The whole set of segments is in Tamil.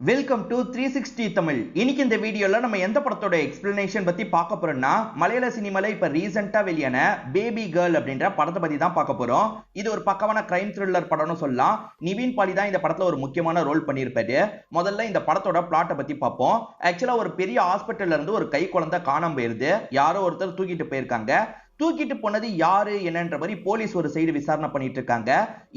Welcome to 360 Tamil. இன்னைக்கு இந்த வீடியோல நம்ம எந்த படத்தோட எக்ஸ்பிளனேஷன் பத்தி பார்க்க போறோம்னா, மலையாள சினிமால இப்ப ரீசெண்டா வெளியான பேபி கேர்ள் அப்படின்ற படத்தை பத்தி தான் பார்க்க போறோம். இது ஒரு பக்கமான கிரைம் த்ரில்லர் படம்னு சொல்லலாம். நிவின் பாலி தான் இந்த படத்துல ஒரு முக்கியமான ரோல் பண்ணியிருப்பாரு. முதல்ல இந்த படத்தோட பிளாட்டை பத்தி பார்ப்போம். ஆக்சுவலா ஒரு பெரிய ஹாஸ்பிட்டல்ல இருந்து ஒரு கை குழந்தை காணாம போயிருது. யாரோ ஒருத்தர் தூக்கிட்டு போயிருக்காங்க. தூக்கிட்டு போனது யாரு என்னன்ற மாதிரி போலீஸ் ஒரு சைடு விசாரணை பண்ணிட்டு இருக்காங்க.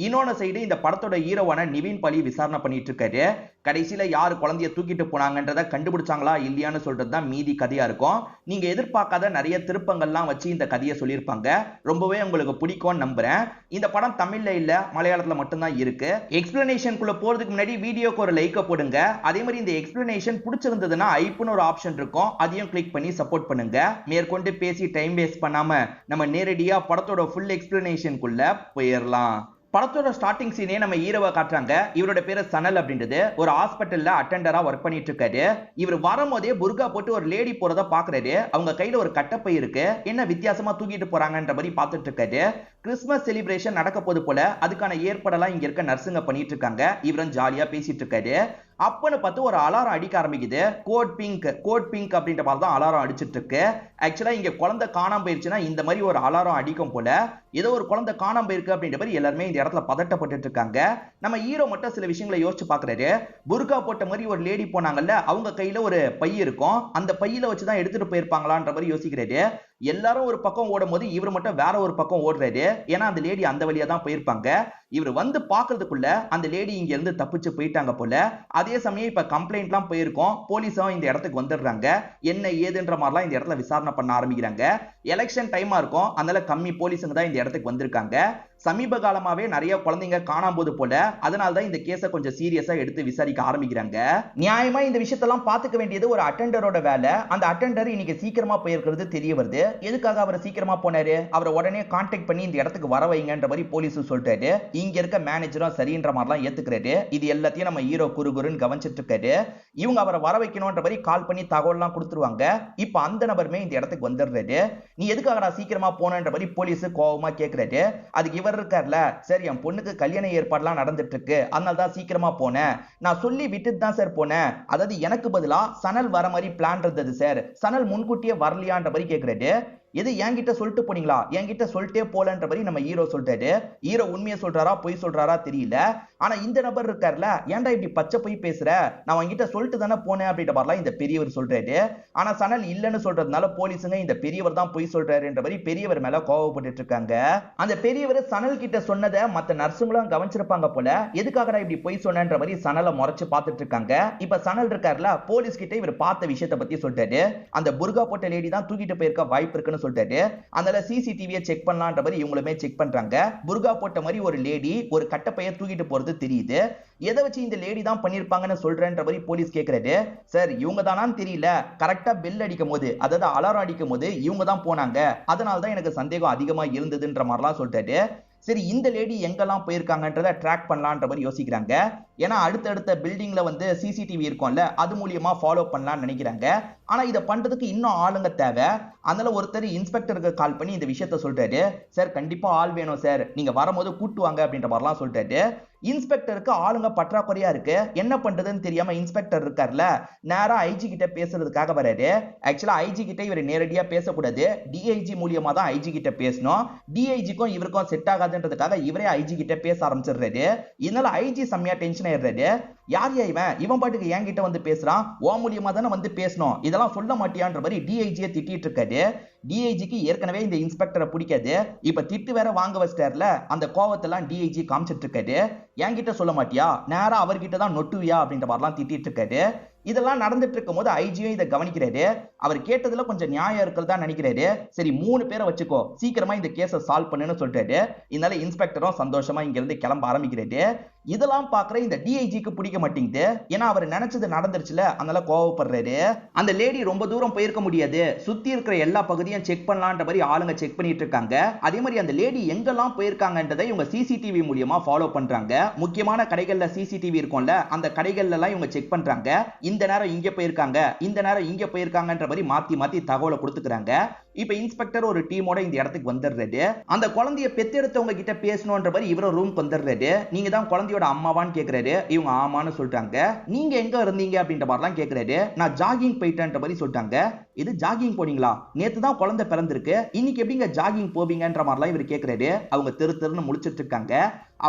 இன்னொன்னு சைடு இந்த படத்தோட ஹீரோவான நிவின் பாலி விசாரணை பண்ணிட்டு இருக்காரு. கடைசியில யாரு குழந்தைய தூக்கிட்டு போனாங்கன்றத கண்டுபிடிச்சாங்களா இல்லையான்னு சொல்றதுதான் மீதி கதையா இருக்கும். நீங்க எதிர்பார்க்காத நிறைய திருப்பங்கள்லாம் வச்சு இந்த கதையை சொல்லியிருப்பாங்க. ரொம்பவே உங்களுக்கு பிடிக்கும்னு நம்புறேன். இந்த படம் தமிழ்ல இல்ல, மலையாளத்துல மட்டும்தான் இருக்கு. எக்ஸ்பிளனேஷனுக்குள்ள போறதுக்கு முன்னாடி வீடியோக்கு ஒரு லைக் போடுங்க. அதே மாதிரி இந்த எக்ஸ்பிளனேஷன் பிடிச்சிருந்ததுன்னா ஐப்னு ஒரு ஆப்ஷன் இருக்கும், அதையும் கிளிக் பண்ணி சப்போர்ட் பண்ணுங்க. மேற்கொண்டு பேசி டைம் வேஸ்ட் பண்ணாம நம்ம நேரடியா படத்தோட ஃபுல் எக்ஸ்பிளனேஷனுக்குள்ள போயிடலாம். படத்தோட ஸ்டார்டிங் சீனே நம்ம ஹீரோவை காட்டுறாங்க. இவரோட பேரு சனல் அப்படின்றது. ஒரு ஹாஸ்பிட்டல்ல அட்டெண்டரா ஒர்க் பண்ணிட்டு இருக்காரு. இவர் வரும்போதே புர்கா போட்டு ஒரு லேடி போறத பாக்குறாரு. அவங்க கையில ஒரு கட்டப்பை இருக்கு. என்ன வித்தியாசமா தூக்கிட்டு போறாங்கன்ற மாதிரி பார்த்துட்டு இருக்காரு. கிறிஸ்துமஸ் செலிப்ரேஷன் நடக்க போது போல அதுக்கான ஏற்பாடெல்லாம் இங்க இருக்க நர்ஸுங்க பண்ணிட்டு இருக்காங்க. இவரும் ஜாலியா பேசிட்டு இருக்காரு. அப்பன்னு பார்த்து ஒரு அலாரம் அடிக்க ஆரம்பிக்குது. கோட் பிங்க் அப்படின்ற மாதிரி தான் அலாரம் அடிச்சிட்டு இருக்கு. ஆக்சுவலா இங்க குழந்தை காணாம போயிருச்சுன்னா இந்த மாதிரி ஒரு அலாரம் அடிக்கும் போல. ஏதோ ஒரு குழந்தை காணாம போயிருக்கு அப்படின்ற மாதிரி எல்லாருமே இந்த இடத்துல பதட்டப்பட்டு இருக்காங்க. நம்ம ஹீரோ மட்டும் சில விஷயங்களை யோசிச்சு பாக்குறாரு. புர்கா போட்ட மாதிரி ஒரு லேடி போனாங்கல்ல, அவங்க கையில ஒரு பை இருக்கும். அந்த பையில வச்சுதான் எடுத்துட்டு போயிருப்பாங்களான்ற மாதிரி யோசிக்கிறாரு. எல்லாரும் ஒரு பக்கம் ஓடும் போது இவர் மட்டும் வேற ஒரு பக்கம் ஓடுறாரு. ஏன்னா அந்த லேடி அந்த வழியா தான் போயிருப்பாங்க. இவர் வந்து பாக்குறதுக்குள்ள அந்த லேடி இங்க இருந்து தப்பிச்சு போயிட்டாங்க போல. அதே சமயம் இப்ப கம்ப்ளைண்ட் எல்லாம் போயிருக்கோம். போலீஸும் இந்த இடத்துக்கு வந்துடுறாங்க. என்ன ஏதுன்ற மாதிரிலாம் இந்த இடத்துல விசாரணை பண்ண ஆரம்பிக்கிறாங்க. எலெக்ஷன் டைமா இருக்கும், அதனால கம்மி போலீஸுங்க தான் இந்த இடத்துக்கு வந்திருக்காங்க. சமீப காலமாவே நிறைய குழந்தைங்க காணாம போது போல. அதனாலதான் இந்த கேஸை கொஞ்சம் சீரியஸா எடுத்து விசாரிக்க ஆரம்பிக்கிறாங்க. நியாயமா இந்த விஷயத்தெல்லாம் பாத்துக்க வேண்டியது ஒரு அட்டெண்டரோட வேலை. அந்த அட்டெண்டர் இன்னைக்கு சீக்கிரமா போயிருக்கிறது தெரிய வருது. எதுக்காக அவர் சீக்கிரமா போனாரு? அவரை உடனே கான்டாக்ட் பண்ணி இந்த இடத்துக்கு வர வைங்கன்ற மாதிரி போலீஸ் சொல்லிட்டாரு. இங்க இருக்க மேனேஜரும் சரின்ற மாதிரிலாம் ஏத்துக்கிறாரு. இது எல்லாத்தையும் நம்ம ஹீரோ குறுகுறுன்னு கவனிச்சிட்டு இருக்காரு. இவங்க அவரை வர வைக்கணும்ன்ற மாதிரி கால் பண்ணி தகவல்லாம் கொடுத்துருவாங்க. இப்ப அந்த நபருமே இந்த இடத்துக்கு வந்துடுறாரு. நீ எதுக்காக சீக்கிரமா போனன்ற மாதிரி போலீஸ் கோவமா கேட்கிறாரு. அதுக்கு இவர் இருக்கார்ல, சரி என் பொண்ணுக்கு கல்யாண ஏற்பாடுலாம் நடந்துட்டு இருக்கு, அதனால தான் சீக்கிரமா போனேன். நான் சொல்லி விட்டுட்டு தான் சார் போனேன். அதாவது எனக்கு பதிலா சனல் வர மாதிரி பிளான் இருந்தது சார், சனல் முன்கூட்டியே வரலையான்ற மாதிரி கேட்கிறாரு. எது என்கிட்ட சொல்லிட்டு போனீங்களா? என்கிட்ட சொல்லிட்டே போலன்ற மாதிரி நம்ம ஹீரோ சொல்லிட்டாரு. ஹீரோ உண்மையை சொல்றாரா பொய் சொல்றாரா தெரியல. ஆனா இந்த நபர் இருக்கார்ல, ஏன்டா இப்படி பச்சை பொய் பேசுற, நான் உங்ககிட்ட சொல்லிட்டு தானே போனேன் அப்படின்ற மாதிரிலாம் இந்த பெரியவர் சொல்றாரு. ஆனா சனல் இல்லன்னு சொல்றதுனால போலீஸுங்க இந்த பெரியவர் தான் பொய் சொல்றாருன்ற மாதிரி பெரியவர் மேல கோவப்பட்டு இருக்காங்க. அந்த பெரியவர் சனல் கிட்ட சொன்னதை மத்த நர்ஸுங்களும் கவனிச்சிருப்பாங்க போல. எதுக்காக இப்படி பொய் சொன்னன்ற மாதிரி சனலை முறைச்சு பார்த்துட்டு இருக்காங்க. இப்ப சனல் இருக்கார்ல, போலீஸ் கிட்ட இவர் பார்த்த விஷயத்தை பத்தி சொல்றாரு. அந்த புர்கா போட்ட லேடி தான் தூக்கிட்டு போயிருக்க வாய்ப்பு இருக்குன்னு சொல்லிட்டாரு. அதனால சிசிடிவியை செக் பண்ணலான்ற மாதிரி இவங்களுமே செக் பண்றாங்க. புர்கா போட்ட மாதிரி ஒரு லேடி ஒரு கட்டப்பைய தூக்கிட்டு போறது தெரியுது. எதை வச்சு இந்த லேடி தான் பண்ணிருப்பாங்கன்னு சொல்றேன்ற மாதிரி போலீஸ் கேக்குறாரு. சார் இவங்க தானான்னு தெரியல, கரெக்டா பெல் அடிக்கும் போது, அதாவது அலாரம் அடிக்கும் போது இவங்க தான் போனாங்க, அதனால தான் எனக்கு சந்தேகம் அதிகமா இருந்ததுன்ற மாதிரிலாம் சொல்லிட்டாரு. சரி இந்த லேடி எங்கெல்லாம் போயிருக்காங்கன்றத ட்ராக் பண்ணலான்ற மாதிரி யோசிக்கிறாங்க. ஏன்னா அடுத்தடுத்த பில்டிங்ல வந்து சிசிடிவி இருக்கும்ல, அது மூலியமா ஃபாலோ பண்ணலாம்னு நினைக்கிறாங்க. ஆனா இதை பண்றதுக்கு இன்னும் ஆளுங்க தேவை. அதனால ஒருத்தர் இன்ஸ்பெக்டருக்கு கால் பண்ணி இந்த விஷயத்த சொல்றாரு. சார் கண்டிப்பா ஆள் வேணும் சார், நீங்க வரும்போது கூட்டுவாங்க அப்படின்ற மாதிரிலாம் சொல்றாரு. இன்ஸ்பெக்டருக்கு ஆளுங்க பற்றாக்குறையா இருக்கு. என்ன பண்றதுன்னு தெரியாம இன்ஸ்பெக்டர் இருக்கார்ல, நேரா ஐஜி கிட்ட பேசுறதுக்காக வராரு. ஆக்சுவலா ஐஜி கிட்ட இவர் நேரடியா பேசக்கூடாது, டிஐஜி மூலியமா தான் ஐஜி கிட்ட பேசணும். டிஐஜிக்கும் இவருக்கும் செட் ஆகாதுன்றதுக்காக இவரே ஐஜி கிட்ட பேச ஆரம்பிச்சிடுறாரு. இதனால ஐஜி செம்மையா டென்ஷன் ஆயிடுறாரு. யார் இவன் பாட்டுக்கு என்கிட்ட வந்து பேசுறான், ஓ மூலியமா தானே வந்து பேசணும், இதெல்லாம் சொல்ல மாட்டியான்ற மாதிரி டிஐஜியை திட்டிட்டு இருக்காரு. டிஐஜிக்கு ஏற்கனவே இந்த இன்ஸ்பெக்டரை பிடிக்காது. இப்ப திட்டு வேற வாங்க வச்சிட்டார்ல, அந்த கோவத்தெல்லாம் டிஐஜி காமிச்சிட்டு இருக்காரு. என்கிட்ட சொல்ல மாட்டியா, நேரா அவர்கிட்ட தான் நொட்டுவியா அப்படின்ற மாதிரிலாம் திட்டிட்டு இருக்காரு. இதெல்லாம் நடந்துட்டு இருக்கும் போது ஐஜியும் இதை கவனிக்கிறாரு. அவர் கேட்டதுல கொஞ்சம் நியாயம் இருக்கிறதா நினைக்கிறாரு. சரி 3 பேரை வச்சுக்கோ, சீக்கிரமா இந்த கேஸை சால்வ் பண்ணுன்னு சொல்றாரு. இதனால இன்ஸ்பெக்டரும் சந்தோஷமா இங்க இருந்து கிளம்ப ஆரம்பிக்கிறாரு. இதெல்லாம் பாக்குற இந்த டிஐஜிக்கு பிடிக்க மாட்டேங்குது. ஏன்னா அவர் நினைச்சது நடந்துருச்சுல, அதனால கோவப்படுறாரு. அந்த லேடி ரொம்ப தூரம் போயிருக்க முடியாது, சுத்தி இருக்கிற எல்லா பகுதியும் செக் பண்ணலான்ற மாதிரி ஆளுங்க செக் பண்ணிட்டு இருக்காங்க. அதே மாதிரி அந்த லேடி எங்கெல்லாம் போயிருக்காங்கன்றதை இவங்க சிசிடிவி மூலியமா ஃபாலோ பண்றாங்க. முக்கியமான கடைகள்ல சிசிடிவி இருக்கும்ல, அந்த கடைகள்ல எல்லாம் இவங்க செக் பண்றாங்க. இந்த நேரம் இங்க போயிருக்காங்க, இந்த நேரம் இங்க போயிருக்காங்கன்ற மாதிரி மாத்தி மாத்தி தகவலை கொடுத்துக்கிறாங்க. இப்ப இன்ஸ்பெக்டர் ஒரு டீமோட இந்த இடத்துக்கு வந்துடுறாரு. அந்த குழந்தைய பெத்தெடுத்தவங்க கிட்ட பேசணும்ன்ற மாதிரி இவரும் ரூம்க்கு வந்துடுறாரு. நீங்க தான் குழந்தையோட அம்மாவான்னு கேக்குறாரு. இவங்க ஆமான்னு சொல்லிட்டாங்க. நீங்க எங்க இருந்தீங்க அப்படின்ற மாதிரிலாம் கேக்குறாரு. நான் ஜாகிங் போயிட்டேன்ற மாதிரி சொல்லிட்டாங்க. இது ஜாகிங் போனீங்களா? நேத்து தான் குழந்தை பிறந்திருக்கு, இன்னைக்கு எப்படிங்க ஜாகிங் போவீங்கன்ற மாதிரிலாம் இவர் கேக்குறாரு. அவங்க தெருன்னு முழிச்சிட்டு இருக்காங்க.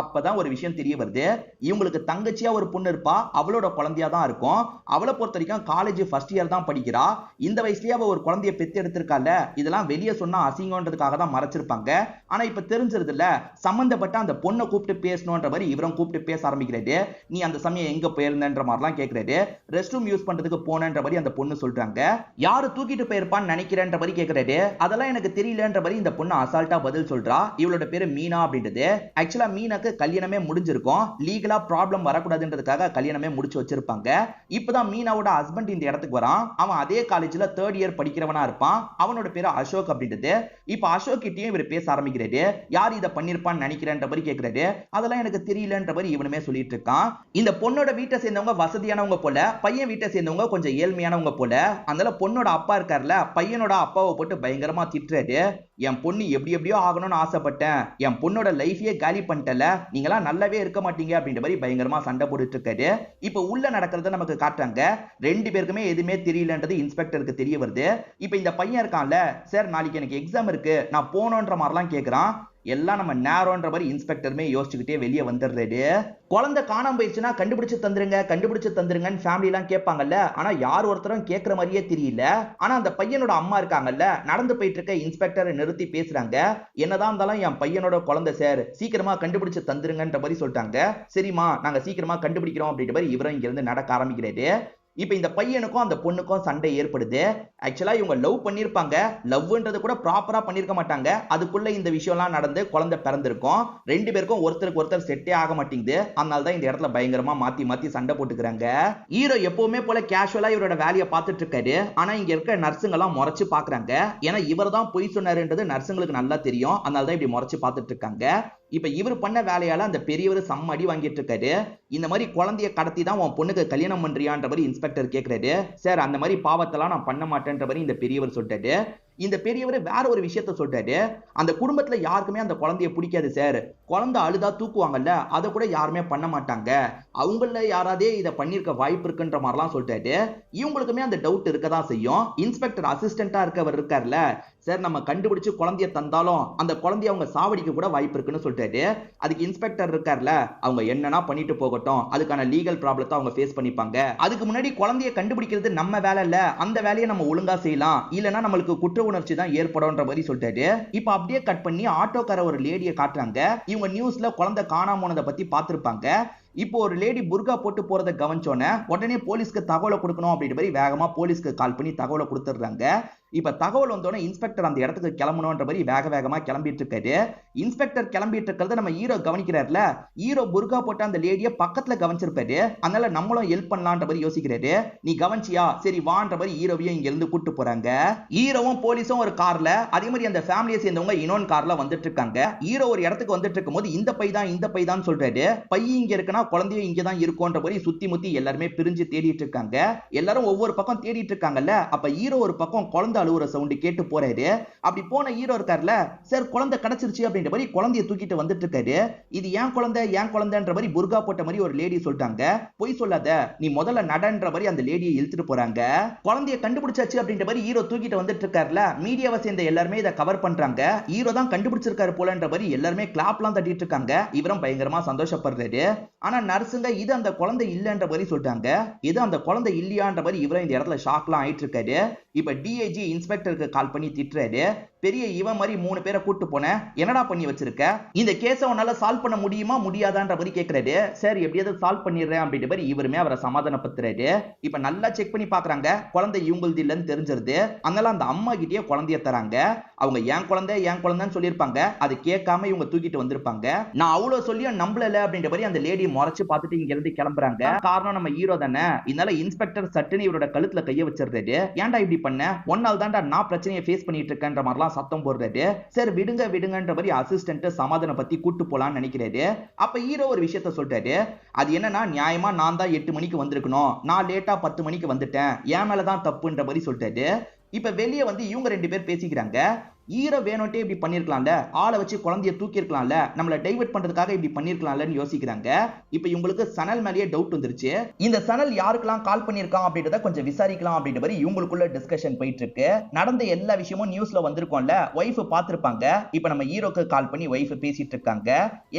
அப்பதான் ஒரு விஷயம் தெரிய வருது. இவங்களுக்கு தங்கச்சியா ஒரு பொண்ணு இருப்பா, அவளோட குழந்தையா தான் இருக்கும். அவளை பொறுத்த வரைக்கும் காலேஜ் ஃபர்ஸ்ட் இயர் தான் படிக்கிறா. இந்த வயசுலயே அவ ஒரு குழந்தைய பெத்து எடுத்திருக்கால, இதெல்லாம் வெளியே சொன்னா அசிங்கன்றதுக்காக தான் மறைச்சிருப்பாங்க. ஆனா இப்ப தெரிஞ்சிருது இல்ல, சம்பந்தப்பட்ட அந்த பொண்ணை கூப்பிட்டு பேசணும்ன்ற மாதிரி இவரும் கூப்பிட்டு பேச ஆரம்பிக்கிறாரு. நீ அந்த சமயம் எங்க போயிருந்தன்ற மாதிரிலாம் கேக்குறாரு. ரெஸ்ட் ரூம் யூஸ் பண்றதுக்கு போனன்ற மாதிரி அந்த பொண்ணு சொல்றாங்க. யாரு தூக்கிட்டு போயிருப்பான்னு நினைக்கிறேன்ற மாதிரி கேக்குறாரு. அதெல்லாம் எனக்கு தெரியலன்ற மாதிரி இந்த பொண்ணு அசால்ட்டா பதில் சொல்றா. இவளோட பேரு மீனா அப்படின்றது. ஆக்சுவலா மீனாக்கு கல்யாணமே முடிஞ்சிருக்கும். லீகலா ப்ராப்ளம் வரக்கூடாதுன்றதுக்காக கல்யாணமே முடிச்சு வச்சிருப்பாங்க. இப்பதான் மீனாவோட ஹஸ்பண்ட் இந்த இடத்துக்கு வரான். அவன் அதே காலேஜ்ல தேர்ட் இயர் படிக்கிறவனா இருப்பான். அவனோட பேரு அசோக் அப்படின்றது. இப்ப அசோக் கிட்டயும் இவர் பேச ஆரம்பிக்கிறாரு. யார் இதை பண்ணிருப்பான்னு நினைக்கிறேன்ற மாதிரி கேக்குறாரு. அதெல்லாம் எனக்கு தெரியலன்ற மாதிரி இவனுமே சொல்லிட்டு இருக்கான். இந்த பொண்ணோட வீட்டை சேர்ந்தவங்க வசதியானவங்க போல, பையன் வீட்டை சேர்ந்தவங்க கொஞ்சம் ஏழ்மையானவங்க போல. அதனால பொண்ணோட அப்பா இருக்காருல, பையனோட அப்பாவை போட்டு பயங்கரமா திட்டுறாரு. என் பொண்ணு எப்படி எப்படியோ ஆகணும்னு ஆசைப்பட்டேன், என் பொண்ணோட லைஃபையே காலி பண்ணிட்டல, நீங்களா நல்லாவே இருக்க மாட்டீங்க அப்படின்ற மாதிரி பயங்கரமா சண்டை போட்டுட்டு இருக்காரு. இப்ப உள்ள நடக்கிறத நமக்கு காட்டுறாங்க. ரெண்டு பேருக்குமே எதுவுமே தெரியலன்றது இன்ஸ்பெக்டருக்கு தெரிய வருது. இப்ப இந்த பையன் இருக்கான்ல, சார் நாளைக்கு எனக்கு எக்ஸாம் இருக்கு, நான் போனோன்ற மாதிரிலாம் கேக்குறான். எல்லாம் நம்ம நேரோன்ற மாதிரி இன்ஸ்பெக்டருமே யோசிச்சுக்கிட்டே வெளியே வந்துடுறாரு. குழந்தை காணாம போயிடுச்சுன்னா கண்டுபிடிச்சு தந்துருங்கன்னு ஃபேமிலி எல்லாம் கேட்பாங்கல்ல. ஆனா யார் ஒருத்தரும் கேட்கிற மாதிரியே தெரியல. ஆனா அந்த பையனோட அம்மா இருக்காங்கல்ல, நடந்து போயிட்டு இருக்க இன்ஸ்பெக்டரை நிறுத்தி பேசுறாங்க. என்னதான் இருந்தாலும் என் பையனோட குழந்தை சார், சீக்கிரமா கண்டுபிடிச்சு தந்துருங்கன்ற மாதிரி சொல்லிட்டாங்க. சரிமா, நாங்க சீக்கிரமா கண்டுபிடிக்கிறோம் அப்படின்ற மாதிரி இவரும் இங்க இருந்து நடக்க ஆரம்பிக்கிறாரு. இப்ப இந்த பையனுக்கும் அந்த பொண்ணுக்கும் சண்டை ஏற்படுது. ஆக்சுவலா இவங்க லவ் பண்ணிருப்பாங்க. லவ்ன்றது கூட ப்ராப்பரா பண்ணிருக்க மாட்டாங்க. அதுக்குள்ள இந்த விஷயம்லாம் நடந்து குழந்தை பிறந்திருக்கும். ரெண்டு பேருக்கும் ஒருத்தருக்கு ஒருத்தர் செட்டே ஆக மாட்டேங்குது. அதனால தான் இந்த இடத்துல பயங்கரமா மாத்தி மாத்தி சண்டை போட்டுக்கிறாங்க. ஹீரோ எப்பவுமே போல கேஷுவலா இவரோட வேலையை பார்த்துட்டு இருக்காரு. ஆனா இங்க இருக்க நர்சுங்க எல்லாம் முறைச்சு பாக்குறாங்க. ஏன்னா இவர் தான் பொய் சொன்னாருன்றது நர்சுங்களுக்கு நல்லா தெரியும். அதனால தான் இப்படி முறைச்சு பார்த்துட்டு இருக்காங்க. இப்ப இவர் பண்ண வேலையால அந்த பெரியவர் செம்ம அடி வாங்கிட்டு இருக்காரு. இந்த மாதிரி குழந்தைய கடத்தி தான் உன் பொண்ணுக்கு கல்யாணம் பண்றியான்ற மாதிரி இன்ஸ்பெக்டர் கேக்குறாரு. சார் அந்த மாதிரி பாவத்தெல்லாம் நான் பண்ண மாட்டேன்ற மாதிரி இந்த பெரியவர் சொல்லிட்டாரு. இந்த பெரியவர் வேற ஒரு விஷயத்த சொல்றாரு. அந்த குடும்பத்துல யாருக்குமே அந்த குழந்தைய பிடிக்காது சார். குழந்தை அழுதா தூக்குவாங்கல்ல, அதை கூட யாருமே பண்ண மாட்டாங்க. அவங்கள யாராதே இதை பண்ணிருக்க வாய்ப்பு இருக்குன்ற மாதிரிலாம் சொல்லிட்டாரு. இவங்களுக்குமே அந்த டவுட் இருக்கதான் செய்யும். இன்ஸ்பெக்டர் அசிஸ்டண்டா இருக்கவர் இருக்காருல்ல, சார் நம்ம கண்டுபிடிச்சு குழந்தைய தந்தாலும் அந்த குழந்தைய அவங்க சாவடிக்க கூட வாய்ப்பு இருக்குன்னு சொல்லிட்டாரு. அதுக்கு இன்ஸ்பெக்டர் இருக்காருல்ல, அவங்க என்னன்னா பண்ணிட்டு போகட்டும், அதுக்கான லீகல் ப்ராப்ளத்தை அவங்க ஃபேஸ் பண்ணிப்பாங்க. அதுக்கு முன்னாடி குழந்தைய கண்டுபிடிக்கிறது நம்ம வேலை இல்ல, அந்த வேலையை நம்ம ஒழுங்கா செய்யலாம், இல்லனா நம்மளுக்கு குற்ற உணர்ச்சி தான் ஏற்படும்ன்ற மாதிரி சொல்லிட்டாரு. இப்ப அப்படியே கட் பண்ணி ஆட்டோக்கார ஒரு லேடியை காட்டுறாங்க. இவங்க நியூஸ்ல குழந்தை காணாம போனதை பத்தி பார்த்திருப்பாங்க. இப்போ ஒரு லேடி புர்கா போட்டு போறதை கவனிச்சோன்னே உடனே போலீஸ்க்கு தகவலை கொடுக்கணும் அப்படின்ற மாதிரி வேகமா போலீஸ்க்கு கால் பண்ணி தகவலை கொடுத்துடுறாங்க. இப்ப தகவல் வந்தோடனே இன்ஸ்பெக்டர் அந்த இடத்துக்கு கிளம்பணும்ன்ற மாதிரி வேகமா கிளம்பிட்டு இருக்காரு. இன்ஸ்பெக்டர் கிளம்பிட்டு இருக்கிறத நம்ம ஹீரோ கவனிக்கிறாருல, ஹீரோ புர்கா போட்ட அந்த லேடியை பக்கத்துல கவனிச்சிருப்பாரு. அதனால நம்மளும் ஹெல்ப் பண்ணலான்ற மாதிரி யோசிக்கிறாரு. நீ கவனிச்சியா, சரி வான்ற மாதிரி ஹீரோவையும் இங்க இருந்து கூட்டு போறாங்க. ஹீரோவும் போலீஸும் ஒரு கார்ல, அதே மாதிரி அந்த ஃபேமிலியை சேர்ந்தவங்க இன்னொரு கார்ல வந்துட்டு இருக்காங்க. ஹீரோ ஒரு இடத்துக்கு வந்துட்டு இருக்கும் போது இந்த பை தான் சொல்றாரு. பை இங்க இருக்குன்னா குழந்தையும் இங்கதான் இருக்கும்ன்ற மாதிரி சுத்தி முத்தி எல்லாருமே பிரிஞ்சு தேடிட்டு இருக்காங்க. எல்லாரும் ஒவ்வொரு பக்கம் தேடிட்டு இருக்காங்கல்ல. அப்ப ஹீரோ ஒரு பக்கம் குழந்தை அழுவுற சவுண்ட் கேட்டு போறாரு. அப்படி போன ஹீரோ இருக்காருல, சார் குழந்தை கிடைச்சிருச்சு அப்படின்ற மாதிரி குழந்தைய தூக்கிட்டு வந்துட்டு இருக்காரு. இது ஏன் குழந்தைன்ற மாதிரி புர்கா போட்ட மாதிரி ஒரு லேடி சொல்லிட்டாங்க. பொய் சொல்லாத, நீ முதல்ல நடன்ற மாதிரி அந்த லேடியை இழுத்துட்டு போறாங்க. குழந்தைய கண்டுபிடிச்சாச்சு அப்படின்ற மாதிரி ஹீரோ தூக்கிட்டு வந்துட்டு இருக்காருல. மீடியாவை சேர்ந்த எல்லாருமே இதை கவர் பண்றாங்க. ஹீரோ தான் கண்டுபிடிச்சிருக்காரு போலன்ற மாதிரி எல்லாருமே கிளாப்லாம் தட்டிட்டு இருக்காங்க. இவரும் பயங்கரமா சந்தோஷப்படுறாரு. ஆனா நர்சுங்க இது அந்த குழந்தை இல்லன்ற மாதிரி சொல்லிட்டாங்க. இது அந்த குழந்தை இல்லையான்ற மாதிரி இவரும் இந்த இடத்துல ஷாக்லாம் ஆயிட்டு இருக்காரு. இப்ப டிஐஜி இன்ஸ்பெக்டருக்கு கால் பண்ணி திட்டுறாரு. பெரிய இவன் மாதிரி 3 பேரை கூட்டு போன, என்னடா பண்ணி வச்சிருக்க, இந்த கேஸை உன்னால சால்வ் பண்ண முடியுமா முடியாதான்ற மாதிரி கேட்கிறாரு. சரி எப்படியாவது சால்வ் பண்ணிடுறேன் அப்படின்ற மாதிரி இவருமே அவரை சமாதானப்படுத்துறாரு. இப்ப நல்லா செக் பண்ணி பாக்குறாங்க. குழந்தை இவங்களது இல்லைன்னு தெரிஞ்சிருது. அதனால அந்த அம்மா கிட்டயே குழந்தைய தராங்க. அவங்க ஏன் குழந்தைன்னு சொல்லியிருப்பாங்க. அது கேட்காம இவங்க தூக்கிட்டு வந்திருப்பாங்க. நான் அவ்வளவு சொல்லியும் நம்பல அப்படின்ற மாதிரி அந்த லேடி முறைச்சு பார்த்துட்டு இங்க இருந்து கிளம்புறாங்க. காரணம் நம்ம ஹீரோ தானே. இதனால இன்ஸ்பெக்டர் சட்டுன்னு இவரோட கழுத்துல கைய வச்சிருந்தாரு. ஏன்டா இப்படி பண்ண, ஒன்னால தான்டா நான் பிரச்சனையை ஃபேஸ் பண்ணிட்டு இருக்கேன்ற மாதிரிலாம் சத்தம் போடுறாரு. சரி விடுங்கன்ற மாதிரி அசிஸ்டன்ட் சமாதான பத்தி கூட்டு போலான்னு நினைக்கிறாரு. அப்ப ஹீரோ ஒரு விஷயத்த சொல்றாரு. அது என்னன்னா, நியாயமா நான் தான் 8 மணிக்கு வந்திருக்கணும், நான் லேட்டா 10 மணிக்கு வந்துட்டேன், என் மேலதான் தப்புன்ற மாதிரி சொல்லிட்டாரு. இப்ப வெளியே வந்து இவங்க 2 பேர் பேசிக்கிறாங்க. ஈரோ வேணும்ட்டே இப்படி பண்ணிருக்கலாம்ல, ஆளை வச்சு குழந்தைய தூக்கி இருக்கலாம்ல, நம்மள டைவர்ட் பண்றதுக்காக இப்படி பண்ணிருக்கலாம்லன்னு யோசிக்கிறாங்க. இப்ப இவங்களுக்கு சனல் மேலேயே டவுட் வந்துருச்சு. இந்த சனல் யாருக்கெல்லாம் கால் பண்ணிருக்கான் அப்படின்றத கொஞ்சம் விசாரிக்கலாம் அப்படின்ற மாதிரி இவங்களுக்குள்ள டிஸ்கஷன் போயிட்டு இருக்கு. நடந்த எல்லா விஷயமும் நியூஸ்ல வந்திருக்கும்ல, வைஃப் பாத்திருப்பாங்க. இப்ப நம்ம ஹீரோக்கு கால் பண்ணி வைஃப் பேசிட்டு இருக்காங்க.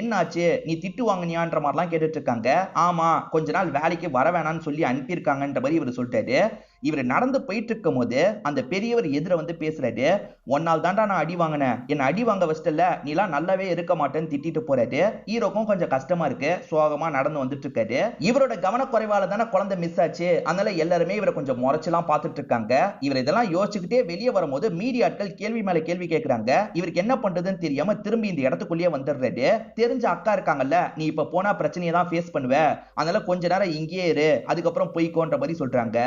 என்னாச்சு, நீ திட்டு வாங்கினியான்ற மாதிரிலாம் கேட்டுட்டு இருக்காங்க. ஆமா, கொஞ்ச நாள் வேலைக்கு வர வேணாம்னு சொல்லி அனுப்பியிருக்காங்கன்ற மாதிரி இவர் சொல்லிட்டாரு. இவர் நடந்து போயிட்டு இருக்கும் போது அந்த பெரியவர் எதிர வந்து பேசுறாரு. ஒன்னால் தாண்டா நான் அடி வாங்கினேன், என்ன அடி வாங்க வச்சிட்டல, நீலாம் நல்லாவே இருக்க மாட்டேன்னு திட்டிட்டு போறாரு. ஹீரோக்கும் கொஞ்சம் கஷ்டமா இருக்கு, சோகமா நடந்து வந்துட்டு இருக்காரு. இவரோட கவனக்குறைவால தானே குழந்தை மிஸ் ஆச்சு, அதனால எல்லாருமே இவரை கொஞ்சம் முறைச்செல்லாம் பார்த்துட்டு இருக்காங்க. இவர் இதெல்லாம் யோசிச்சுக்கிட்டே வெளியே வரும்போது மீடியாட்கள் கேள்வி மேல கேள்வி கேட்கறாங்க. இவருக்கு என்ன பண்றதுன்னு தெரியாம திரும்பி இந்த இடத்துக்குள்ளேயே வந்துடுறாரு. தெரிஞ்ச அக்கா இருக்காங்கல்ல, நீ இப்ப போனா பிரச்சனையை தான் ஃபேஸ் பண்ணுவ, அதனால கொஞ்ச நேரம் இங்கேயே இரு, அதுக்கப்புறம் போய்க்கோன்ற மாதிரி சொல்றாங்க.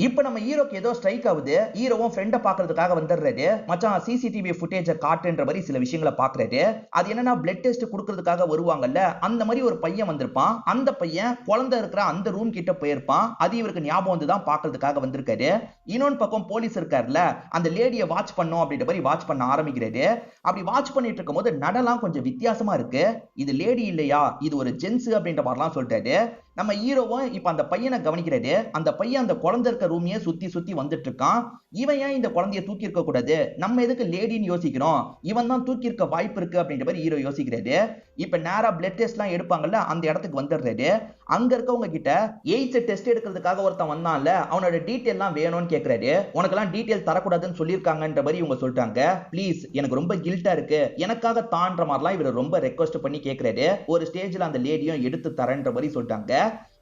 இப்ப நம்ம ஹீரோக்கு ஏதோ ஸ்ட்ரைக் ஆகுது. ஹீரோவும் ஃப்ரெண்ட பாக்குறதுக்காக வந்துடுறாரு. மச்சான் சிசிடிவி ஃபுட்டேஜை காட்டுன்ற மாதிரி சில விஷயங்களை பாக்குறாரு. அது என்னன்னா பிளட் டெஸ்ட் கொடுக்கறதுக்காக வருவாங்கல்ல, அந்த மாதிரி ஒரு பையன் வந்திருப்பான். அந்த பையன் குழந்தை இருக்கிற அந்த ரூம் கிட்ட போயிருப்பான். அது இவருக்கு ஞாபகம் வந்து தான் பாக்குறதுக்காக வந்திருக்காரு. இன்னொன்று பக்கம் போலீஸ் இருக்காருல்ல, அந்த லேடியை வாட்ச் பண்ணும் அப்படின்ற மாதிரி வாட்ச் பண்ண ஆரம்பிக்கிறாரு. அப்படி வாட்ச் பண்ணிட்டு இருக்கும் போது நடலாம் கொஞ்சம் வித்தியாசமா இருக்கு. இது லேடி இல்லையா, இது ஒரு ஜென்ஸ் அப்படின்ற மாதிரிலாம் சொல்லிட்டாரு. நம்ம ஹீரோவும் இப்ப அந்த பையனை கவனிக்கிறாரு. அந்த பையன் அந்த குழந்தை இருக்க ரூமையே சுத்தி சுத்தி வந்துட்டு இருக்கான். இவன் ஏன் இந்த குழந்தைய தூக்கி இருக்க கூடாது, நம்ம எதுக்கு லேடின்னு யோசிக்கிறோம், இவன் தான் தூக்கி இருக்க வாய்ப்பு இருக்கு அப்படின்ற மாதிரி ஹீரோ யோசிக்கிறாரு. இப்ப நேரா பிளட் டெஸ்ட் எல்லாம் எடுப்பாங்கல்ல, அந்த இடத்துக்கு வந்துடுறாரு. அங்க இருக்கவங்க கிட்ட எய்ட்ஸ் டெஸ்ட் எடுக்கிறதுக்காக ஒருத்தன் வந்தான்ல, அவனோட டீடைல் எல்லாம் வேணும்னு கேக்குறாரு. உனக்கெல்லாம் டீடைல் தரக்கூடாதுன்னு சொல்லியிருக்காங்கன்ற மாதிரி இவங்க சொல்லிட்டாங்க. ப்ளீஸ், எனக்கு ரொம்ப கில்ட்டா இருக்கு, எனக்காக தான்ற மாதிரிலாம் இவர் ரொம்ப ரெக்வஸ்ட் பண்ணி கேட்கிறாரு. ஒரு ஸ்டேஜ்ல அந்த லேடியும் எடுத்து தரேன்ற மாதிரி சொல்லிட்டாங்க.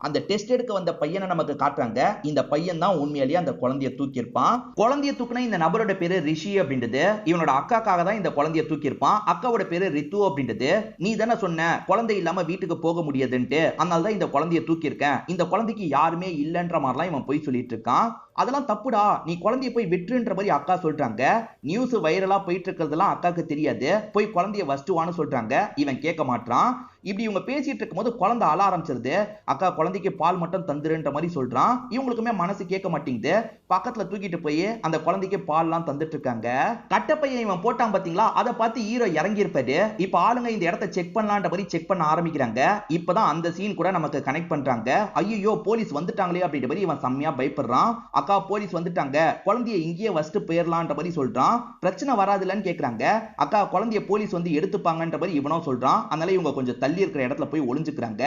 அந்த டெஸ்ட் எடுக்க வந்த பையனை நமக்கு காட்டுறாங்க. இந்த பையன் தான் உண்மையிலேயே அந்த குழந்தைய தூக்கி இருப்பான். குழந்தைய தூக்குனா இந்த நபரோட பேரு ரிஷி அப்படின்றது. இவனோட அக்காக்காக தான் இந்த குழந்தைய தூக்கி இருப்பான். அக்காவோட பேரு ரித்து அப்படின்றது. நீ தானே சொன்ன குழந்தை இல்லாம வீட்டுக்கு போக முடியாதுன்ட்டு, அதனால தான் இந்த குழந்தைய தூக்கி இருக்கேன், இந்த குழந்தைக்கு யாருமே இல்லைன்ற மாதிரிலாம் இவன் போய் சொல்லிட்டு இருக்கான். அதெல்லாம் தப்புடா, நீ குழந்தைய போய் விட்டுன்ற மாதிரி அக்கா சொல்றாங்க. நியூஸ் வைரலா போயிட்டு இருக்கிறதெல்லாம் அக்காக்கு தெரியாது, போய் குழந்தைய வஸ்டுவான்னு சொல்றாங்க. இவன் கேட்க மாட்டான். இப்படி இவங்க பேசிட்டு இருக்கும் போது குழந்தை அழ ஆரம்பிச்சிருது. அக்கா குழந்தைக்கு பால் மட்டும் தந்துருன்ற மாதிரி சொல்றான். இவங்களுக்குமே மனசு கேட்க மாட்டேங்குது. பக்கத்துல தூக்கிட்டு போய் அந்த குழந்தைக்கு பால் எல்லாம் தந்துட்டு இருக்காங்க. கட்டப்பையை இவன் போட்டான் பாத்தீங்களா, அதை பார்த்து ஹீரோ இறங்கி இருப்பாரு. இப்ப ஆளுங்க இந்த இடத்த செக் பண்ணலான்ற மாதிரி செக் பண்ண ஆரம்பிக்கிறாங்க. இப்பதான் அந்த சீன் கூட நமக்கு கனெக்ட் பண்றாங்க. ஐயோ போலீஸ் வந்துட்டாங்களே அப்படின்ற மாதிரி இவன் செம்மையா பயப்படுறான். அக்கா போலீஸ் வந்துட்டாங்க, குழந்தைய இங்கேயே வச்சுட்டு போயிடலான்ற மாதிரி சொல்றான். பிரச்சனை வராதுலன்னு கேக்குறாங்க. அக்கா குழந்தைய போலீஸ் வந்து எடுத்துப்பாங்கன்ற மாதிரி இவனும் சொல்றான். அதனால இவங்க கொஞ்சம் தள்ளி இருக்கிற இடத்துல போய் ஒளிஞ்சுக்கிறாங்க.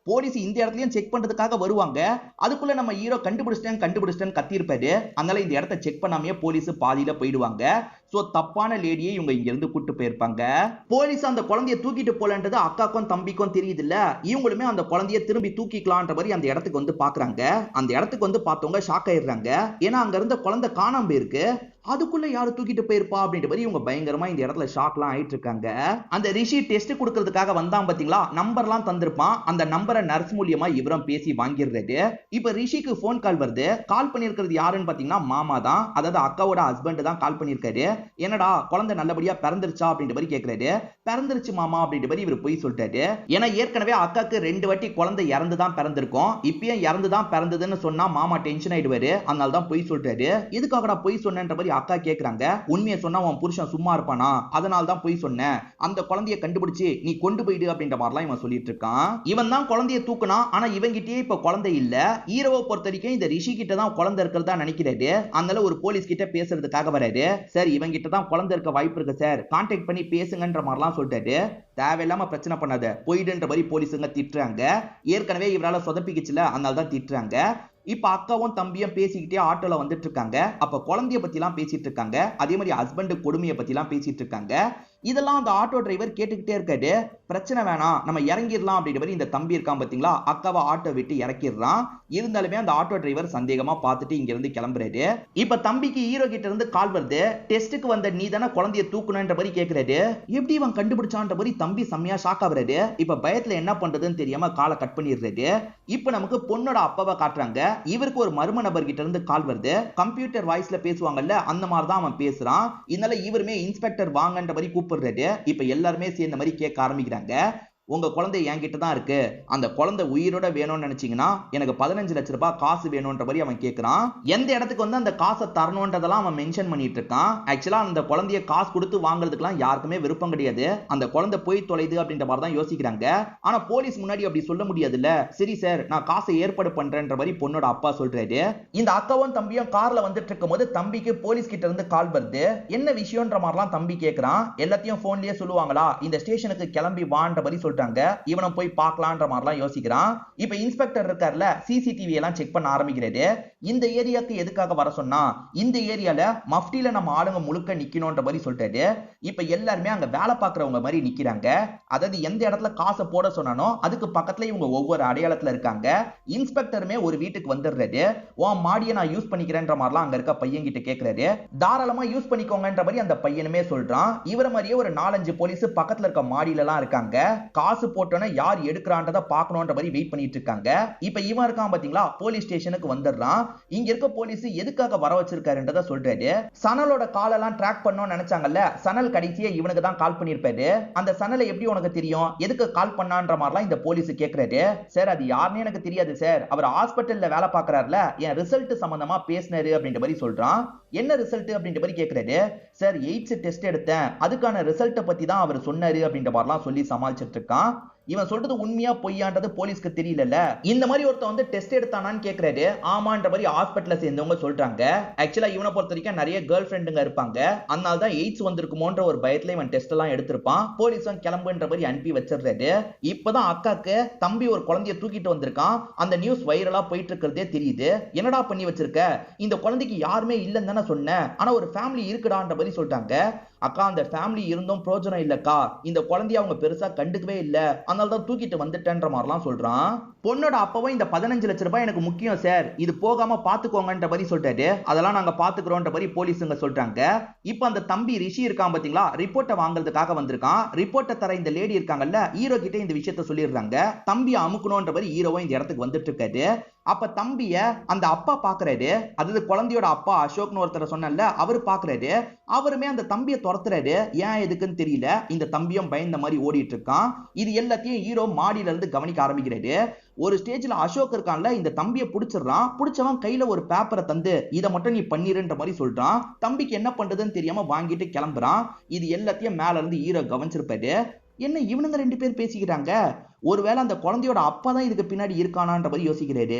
போலீஸ் இந்த இடத்துலயும் செக் பண்றதுக்காக வருவாங்க. அதுக்குள்ள நம்ம ஹீரோ கண்டுபிடிச்சிட்டேன்னு கத்தியிருப்பாரு. அதனால இந்த இடத்த செக் பண்ணாமே போலீஸ் பாதியில போயிடுவாங்க. சோ தப்பான லேடியை இவங்க இங்க இருந்து கூட்டு போயிருப்பாங்க. போலீஸ் அந்த குழந்தைய தூக்கிட்டு போலன்றது அக்காக்கும் தம்பிக்கும் தெரியுது இல்ல, இவங்களுமே அந்த குழந்தைய திரும்பி தூக்கிக்கலான்ற மாதிரி அந்த இடத்துக்கு வந்து பாக்குறாங்க. அந்த இடத்துக்கு வந்து பார்த்தவங்க ஷாக் ஆயிடுறாங்க. ஏன்னா அங்க இருந்த குழந்தை காணாம போயிருக்கு. அதுக்குள்ள யாரு தூக்கிட்டு போயிருப்பா அப்படின்ற மாதிரி இவங்க பயங்கரமா இந்த இடத்துல ஷாக்லாம் ஆயிட்டு இருக்காங்க. அந்த ரிஷி டெஸ்ட் கொடுக்கறதுக்காக வந்தான் பாத்தீங்களா, நம்பர்லாம் தந்திருப்பான். அந்த நம்பரை நர்ஸ் மூலியமா இவரும் பேசி வாங்கிடுறாரு. இப்ப ரிஷிக்கு போன் கால் வருது. கால் பண்ணிருக்கிறது யாருன்னு பாத்தீங்கன்னா மாமா தான், அதாவது அக்காவோட ஹஸ்பண்ட் தான் கால் பண்ணிருக்காரு. என்னடா குழந்தை நல்லபடியா பிறந்துருச்சா அப்படின்ற மாதிரி கேக்குறாரு. பிறந்துருச்சு மாமா அப்படின்ற மாதிரி இவர் போய் சொல்லிட்டாரு. ஏன்னா ஏற்கனவே அக்காக்கு 2 வாட்டி குழந்தை இறந்துதான் பிறந்திருக்கும். இப்பயும் இறந்துதான் பிறந்ததுன்னு சொன்னா மாமா டென்ஷன் ஆயிடுவாரு. அதனால தான் போய் சொல்றாரு. எதுக்காகடா போய் சொன்னன்ற மாதிரி அக்கா கேக்குறாங்க. உண்மையை சொன்னா உன் புருஷன் சும்மா இருப்பானா, அதனால தான் போய் சொன்னேன், அந்த குழந்தைய கண்டுபிடிச்சு நீ கொண்டு போயிடு அப்படின்ற மாதிரிலாம் இவன் சொல்லிட்டு இருக்கான். இவன் தான் குழந்தைய தூக்குனா, ஆனா இவங்கிட்டயே இப்ப குழந்தை இல்ல. ஹீரோவை பொறுத்த வரைக்கும் இந்த ரிஷி கிட்ட தான் குழந்தை இருக்கிறதா நினைக்கிறாரு. அதனால ஒரு போலீஸ் கிட்ட பேசுறதுக்காக வராரு. சார் இவங்க கிட்ட தான் குழந்தை இருக்க வாய்ப்பு இருக்கு சார், கான்டாக்ட் பண்ணி பேசுங்கன்ற மாதிரிலாம் சொல்லிட்டாரு. தேவையில்லாம பிரச்சனை பண்ணாத போயிடுன்ற மாதிரி போலீஸுங்க திட்டுறாங்க. ஏற்கனவே இவரால சொதப்பிக்குச்சுல, அதனால தான் திட்டுறாங்க. இப்ப அக்காவும் தம்பியும் பேசிக்கிட்டே ஆட்டோல வந்துட்டு இருக்காங்க. அப்ப குழந்தைய பத்தி எல்லாம் பேசிட்டு இருக்காங்க. அதே மாதிரி ஹஸ்பண்ட் கொடுமையை பத்தி எல்லாம் பேசிட்டு இருக்காங்க. இதெல்லாம் அந்த ஆட்டோ டிரைவர் கேட்டுக்கிட்டே இருக்காரு. பிரச்சனை வேணாம், நம்ம இறங்கிடலாம் அப்படின்ற மாதிரி இந்த தம்பி இருக்கான் பாத்தீங்களா, அக்காவை ஆட்டோ விட்டு இறக்கிடுறான். இருந்தாலுமே அந்த ஆட்டோ டிரைவர் சந்தேகமா பார்த்துட்டு இங்க இருந்து கிளம்புறாரு. இப்ப தம்பிக்கு ஹீரோ கிட்ட இருந்து கால் வருது. டெஸ்ட்டுக்கு வந்த நீ தானே குழந்தைய தூக்கணுன்ற மாதிரி கேக்குறாரு. எப்படி இவன் கண்டுபிடிச்சான்ற மாதிரி தம்பி செம்மையா ஷாக் ஆகுறாரு. இப்ப பயத்துல என்ன பண்றதுன்னு தெரியாம காலை கட் பண்ணிடுறாரு. இப்ப நமக்கு பொண்ணோட அப்பாவை காட்டுறாங்க. இவருக்கு ஒரு மர்ம நபர் கிட்ட இருந்து கால் வருது. கம்ப்யூட்டர் வாய்ஸ்ல பேசுவாங்கல்ல, அந்த மாதிரி தான் அவன் பேசுறான். இதனால இவருமே இன்ஸ்பெக்டர் வாங்கன்ற மாதிரி கூப்பிடுறாரு. இப்ப எல்லாருமே சேர்ந்த மாதிரி கேட்க ஆரம்பிக்கிறாங்க. உங்க குழந்தை என்கிட்ட தான் இருக்கு, அந்த குழந்தை உயிரோட வேணும்னு நினைச்சீங்கன்னா எனக்கு 15 லட்சம் ரூபாய் காசு வேணும்ன்ற மாதிரி அவன் கேட்கிறான். எந்த இடத்துக்கு வந்து அந்த காசை தரணும்ன்றதெல்லாம் அவன் மென்ஷன் பண்ணிட்டு இருக்கான். ஆக்சுவலா அந்த குழந்தைய காசு கொடுத்து வாங்குறதுக்குலாம் யாருக்குமே விருப்பம் கிடையாது. அந்த குழந்தை போய் தொலைது அப்படின்ற மாதிரி தான் யோசிக்கிறாங்க. ஆனா போலீஸ் முன்னாடி அப்படி சொல்ல முடியாதுல்ல. சரி சார், நான் காசை ஏற்பாடு பண்றேன்ற மாதிரி பொண்ணோட அப்பா சொல்றாரு. இந்த அக்காவும் தம்பியும் கார்ல வந்துட்டு இருக்கும்போது தம்பிக்கு போலீஸ் கிட்ட இருந்து கால் வருது. என்ன விஷயம்ன்ற மாதிரிலாம் தம்பி கேக்குறான். எல்லாத்தையும் போன்லயே சொல்லுவாங்களா, இந்த ஸ்டேஷனுக்கு கிளம்பி வான்ற மாதிரி சொல்றாங்க. இவனும் போய் பார்க்கலான்ற மாதிரிலாம் யோசிக்கிறான். இப்ப இன்ஸ்பெக்டர் இருக்கார்ல, சிசிடிவி எல்லாம் செக் பண்ண ஆரம்பிக்கிறாரு. இந்த ஏரியாக்கு எதுக்காக வர சொன்னா, இந்த ஏரியால மஃப்டில நம்ம ஆளுங்க முழுக்க நிக்கணும்ன்ற மாதிரி சொல்றாரு. இப்ப எல்லாருமே அங்க வேலை பார்க்கறவங்க மாதிரி நிக்கிறாங்க. அதாவது எந்த இடத்துல காசை போட சொன்னானோ அதுக்கு பக்கத்துல இவங்க ஒவ்வொரு அடையாளத்துல இருக்காங்க. இன்ஸ்பெக்டருமே ஒரு வீட்டுக்கு வந்துடுறாரு. உன் மாடியை நான் யூஸ் பண்ணிக்கிறேன்ற மாதிரிலாம் அங்க இருக்க பையன் கிட்ட கேட்கிறாரு. தாராளமா யூஸ் பண்ணிக்கோங்கன்ற மாதிரி அந்த பையனுமே சொல்றான். இவர மாதிரியே ஒரு 4-5 போலீஸ் பக்கத்துல இருக்க மாடியில எல்லாம் இருக்காங்க. காசு போட்டோன்னு யார் எடுக்கிறான்றத பாக்கணும்ன்ற மாதிரி வெயிட் பண்ணிட்டு இருக்காங்க. இப்ப இவன் இருக்கான் பாத்தீங்களா, போலீஸ் ஸ்டேஷனுக்கு வந்துடுறான். இங்க இருக்க போலீஸ் எதுக்காக வர வச்சிருக்காருன்றத சொல்றாரு. சனலோட கால் எல்லாம் ட்ராக் பண்ணணும்னு நினைச்சாங்கல்ல, சனல் கடைசியா இவனுக்கு தான் கால் பண்ணிருப்பாரு. அந்த சனலை எப்படி உனக்கு தெரியும், எதுக்கு கால் பண்ணான்ற மாதிரிலாம் இந்த போலீஸ் கேக்குறாரு. சார், அது யாருன்னு எனக்கு தெரியாது சார், அவர் ஹாஸ்பிட்டல்ல வேலை பார்க்கறாருல, என் ரிசல்ட் சம்பந்தமா பேசினாரு அப்படின்ற மாதிரி சொல்றான். என்ன ரிசல்ட் அப்படின்ற மாதிரி கேக்குறாரு. சார், எய்ட்ஸ் டெஸ்ட் எடுத்தேன், அதுக்கான ரிசல்ட் பத்தி தான் அவர் சொன்னாரு அப்படின்ற மாதிரிலாம் சொல்லி சமாளிச்சிட்டு இருக்கான். இவன் சொல்றது உண்மையா பொய்யான்றது போலீஸ்க்கு தெரியல. இந்த மாதிரி ஒருத்தன் வந்து டெஸ்ட் எடுத்தானான்னு கேக்குறாரு. ஆமான்ற மாதிரி ஹாஸ்பிட்டல்ல சேர்ந்தவங்க சொல்றாங்க. ஆக்சுவலா இவனை பொறுத்த வரைக்கும் நிறைய கேர்ள் ஃப்ரெண்டுங்க இருப்பாங்க. அதனால தான் எய்ட்ஸ் வந்திருக்குமோன்ற ஒரு பயத்துல இவன் டெஸ்ட் எல்லாம் எடுத்திருப்பான். போலீஸும் கிளம்புன்ற மாதிரி அனுப்பி வச்சிடுறாரு. இப்பதான் அக்காக்கு தம்பி ஒரு குழந்தைய தூக்கிட்டு வந்திருக்கான். அந்த நியூஸ் வைரலா போயிட்டு இருக்கிறதே தெரியுது. என்னடா பண்ணி வச்சிருக்க, இந்த குழந்தைக்கு யாருமே இல்லைன்னு தானே சொன்னேன், ஆனா ஒரு ஃபேமிலி இருக்குடான்ற மாதிரி சொல்றாங்க. அக்கா, அந்த ஃபேமிலி இருந்தும் பிரோஜனம் இல்லக்கா, இந்த குழந்தைய அவங்க பெருசா கண்டுக்கவே இல்ல, அதனால தான் தூக்கிட்டு வந்துட்டேன்ற மாதிரிலாம் சொல்றான். பொண்ணோட அப்பாவும் இந்த 15 லட்சம் ரூபாய் எனக்கு முக்கியம் சார், இது போகாம பாத்துக்கோங்கன்ற மாதிரி சொல்றாரு. அதெல்லாம் நாங்க பாத்துக்கிறோம்ன்ற மாதிரி போலீஸுங்க சொல்றாங்க. இப்ப அந்த தம்பி ரிஷி இருக்கான் பாத்தீங்களா, ரிப்போர்ட்டை வாங்குறதுக்காக வந்திருக்கான். ரிப்போர்ட்டை தர இந்த லேடி இருக்காங்கல்ல, ஹீரோ கிட்ட இந்த விஷயத்த சொல்லிடுறாங்க. தம்பியை அமுக்கணும்ன்ற மாதிரி ஹீரோவும் இந்த இடத்துக்கு வந்துட்டு இருக்காரு. அப்ப தம்பிய அந்த அப்பா பாக்குறாரு. அதாவது குழந்தையோட அப்பா அசோக்னு ஒருத்தர் சொன்னல, அவரு பாக்குறாரு. அவருமே அந்த தம்பியை துரத்துறாரு. ஏன் எதுக்குன்னு தெரியல. இந்த தம்பியும் பயந்த மாதிரி ஓடிட்டு இருக்கான். இது எல்லாத்தையும் ஹீரோ மாடியில இருந்து கவனிக்க ஆரம்பிக்கிறாரு. ஒரு ஸ்டேஜ்ல அசோக் இருக்கான்ல, இந்த தம்பியை பிடிச்சிடறான். பிடிச்சவன் கையில ஒரு பேப்பரை தந்து இதை மட்டும் நீ பண்ணிருன்ற மாதிரி சொல்றான். தம்பிக்கு என்ன பண்றதுன்னு தெரியாம வாங்கிட்டு கிளம்புறான். இது எல்லாத்தையும் மேல இருந்து ஹீரோ கவனிச்சிருப்பாரு. என்ன இவனுங்க 2 பேர் பேசிக்கிறாங்க, ஒருவேளை அந்த குழந்தையோட அப்பா தான் இதுக்கு பின்னாடி இருக்கானான்ற மாதிரி யோசிக்கிறாரு.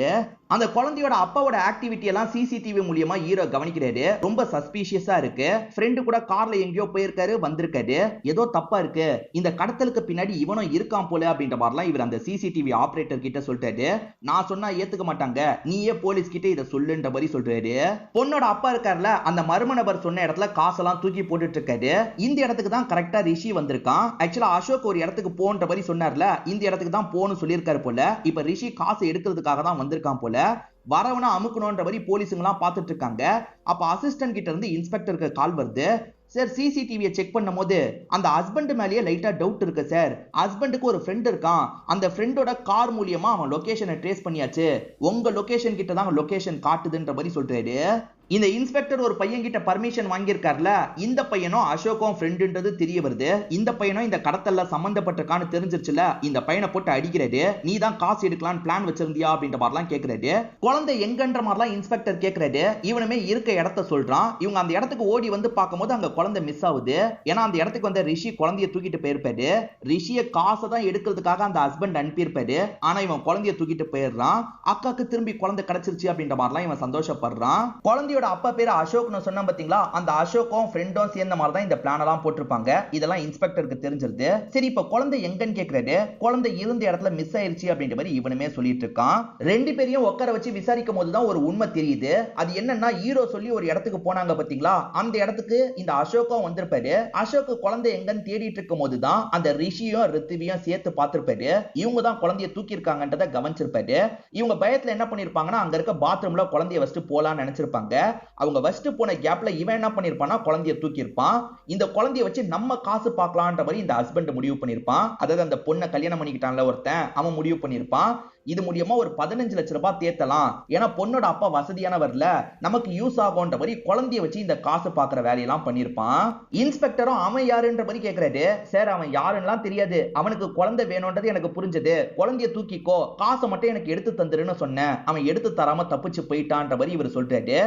அந்த குழந்தையோட அப்பாவோட ஆக்டிவிட்டி எல்லாம் சிசிடிவி மூலியமா ஹீரோ கவனிக்கிறாரு. ரொம்ப சஸ்பீஷியஸா இருக்கு. ஃப்ரெண்டு கூட கார்ல எங்கேயோ போயிருக்காரு, வந்திருக்காரு. ஏதோ தப்பா இருக்கு, இந்த கடத்தலுக்கு பின்னாடி இவனும் இருக்கான் போல அப்படின்ற மாதிரிலாம் இவர் அந்த சிசிடிவி ஆபரேட்டர் கிட்ட சொல்றாரு. நான் சொன்னா ஏத்துக்க மாட்டாங்க, நீயே போலீஸ் கிட்ட இதை சொல்லுன்ற மாதிரி சொல்றாரு. பொண்ணோட அப்பா இருக்காருல, அந்த மர்ம நபர் சொன்ன இடத்துல காசெல்லாம் தூக்கி போட்டுட்டு இருக்காரு. இந்த இடத்துக்கு தான் கரெக்டா ரிஷி வந்திருக்கான். ஆக்சுவலா அசோக் ஒரு இடத்துக்கு போன்ற மாதிரி சொன்னார்ல, இந்த இடத்துக்கு தான் போன்னு சொல்லியிருக்காரு போல. இப்ப ரிஷி காசு எடுக்கிறதுக்காக தான் வந்திருக்கான் போல. வரவனா அமுக்கணும்ன்ற மாதிரி போலீஸுங்களாம் பார்த்துட்டு இருக்காங்க. அப்ப அசிஸ்டன்ட் கிட்ட இருந்து இன்ஸ்பெக்டருக்கு கால் வருது. சார், சிசிடிவியை செக் பண்ணும் போது அந்த ஹஸ்பண்ட் மேலேயே லைட்டா டவுட் இருக்கு சார். ஹஸ்பண்டுக்கு ஒரு ஃப்ரெண்ட் இருக்கான். அந்த ஃப்ரெண்டோட கார் மூலியமா அவன் லொகேஷனை ட்ரேஸ் பண்ணியாச்சு. உங்க லொகேஷன் கிட்ட தான் லொகேஷன் காட்டுதுன்ற மாதிரி சொல்றாரு. இந்த இன்ஸ்பெக்டர் ஒரு பையன் கிட்ட பர்மிஷன் வாங்கியிருக்காருல, இந்த பையனும் அசோக்கும் ஃப்ரெண்டுன்றது தெரிய வருது. இந்த பையனும் இந்த கடத்தல்ல சம்பந்தப்பட்டிருக்கான்னு தெரிஞ்சிருச்சுல, இந்த பையனை போட்டு அடிக்கிறாரு. நீ தான் காசு எடுக்கலான்னு பிளான் வச்சிருந்தியா அப்படின்ற மாதிரிலாம் கேட்கறாரு. குழந்தை எங்கன்ற மாதிரிலாம் இன்ஸ்பெக்டர் கேட்கறாரு. இவனுமே இருக்க இடத்த சொல்றான். இவங்க அந்த இடத்துக்கு ஓடி வந்து பார்க்கும்போது அங்க குழந்தை மிஸ் ஆகுது. ஏன்னா அந்த இடத்துக்கு வந்த ரிஷி குழந்தைய தூக்கிட்டு போயிருப்பாரு. ரிஷிய காசை தான் எடுக்கிறதுக்காக அந்த ஹஸ்பண்ட் அனுப்பியிருப்பாரு. ஆனா இவன் குழந்தைய தூக்கிட்டு போயிடுறான். அக்காக்கு திரும்பி குழந்தை கிடைச்சிருச்சு அப்படின்ற மாதிரிலாம் இவன் சந்தோஷப்படுறான். குழந்தையோட அப்பா பேரு அசோக்னு சொன்னா பாத்தீங்களா, அந்த அசோக்கும் ஃப்ரெண்டும் சேர்ந்த மாதிரி தான் இந்த பிளான் எல்லாம் போட்டிருப்பாங்க. இதெல்லாம் இன்ஸ்பெக்டருக்கு தெரிஞ்சிருது. சரி, இப்ப குழந்தை எங்கன்னு கேக்குறாரு. குழந்தை இருந்த இடத்துல மிஸ் ஆயிருச்சு அப்படின்ற மாதிரி இவனுமே சொல்லிட்டு இருக்கான். 2 பேரையும் உட்கார வச்சு விசாரிக்கும் போதுதான் ஒரு உண்மை தெரியுது. அது என்னன்னா, ஹீரோ சொல்லி ஒரு இடத்துக்கு போனாங்க பாத்தீங்களா, அந்த இடத்துக்கு இந்த அசோக்கும் வந்திருப்பாரு. அசோக் குழந்தை எங்கன்னு தேடிட்டு இருக்கும் போதுதான் அந்த ரிஷியும் ரித்துவியும் சேர்த்து பார்த்திருப்பாரு. இவங்க தான் குழந்தைய தூக்கி இருக்காங்கன்றத கவனிச்சிருப்பாரு. இவங்க பயத்துல என்ன பண்ணிருப்பாங்கன்னா, அங்க இருக்க பாத்ரூம்ல குழந்தைய வச்சுட்டு போலான்னு நினைச்சிருப்பாங்க. அவங்க வச்சுட்டு போன கேப்ல இவன் என்ன பண்ணிருப்பானா, குழந்தைய தூக்கி இருப்பான். இந்த குழந்தைய வச்சு நம்ம காசு பார்க்கலான்ற மாதிரி இந்த ஹஸ்பண்ட் முடிவு பண்ணிருப்பான். அதாவது அந்த பொண்ணை கல்யாணம் பண்ணிக்கிட்டான்ல ஒருத்தன், அவன் முடிவு பண்ணிருப்பான். இது மூலியமா ஒரு 15 லட்சம் ரூபாய் தேத்தலாம், ஏன்னா பொண்ணோட அப்பா வசதியானவர்ல, நமக்கு யூஸ் ஆகும்ன்ற மாதிரி குழந்தைய வச்சு இந்த காசு பாக்குற வேலையெல்லாம் பண்ணிருப்பான். இன்ஸ்பெக்டரும் அவன் யாருன்ற மாதிரி கேக்குறாரு. சார் அவன் யாருன்னெல்லாம் தெரியாது, அவனுக்கு குழந்தை வேணும்ன்றது எனக்கு புரிஞ்சது, குழந்தைய தூக்கிக்கோ, காசை மட்டும் எனக்கு எடுத்து தந்துருன்னு சொன்னேன், அவன் எடுத்து தராம தப்பிச்சு போயிட்டான்ற மாதிரி இவர் சொல்றாரு.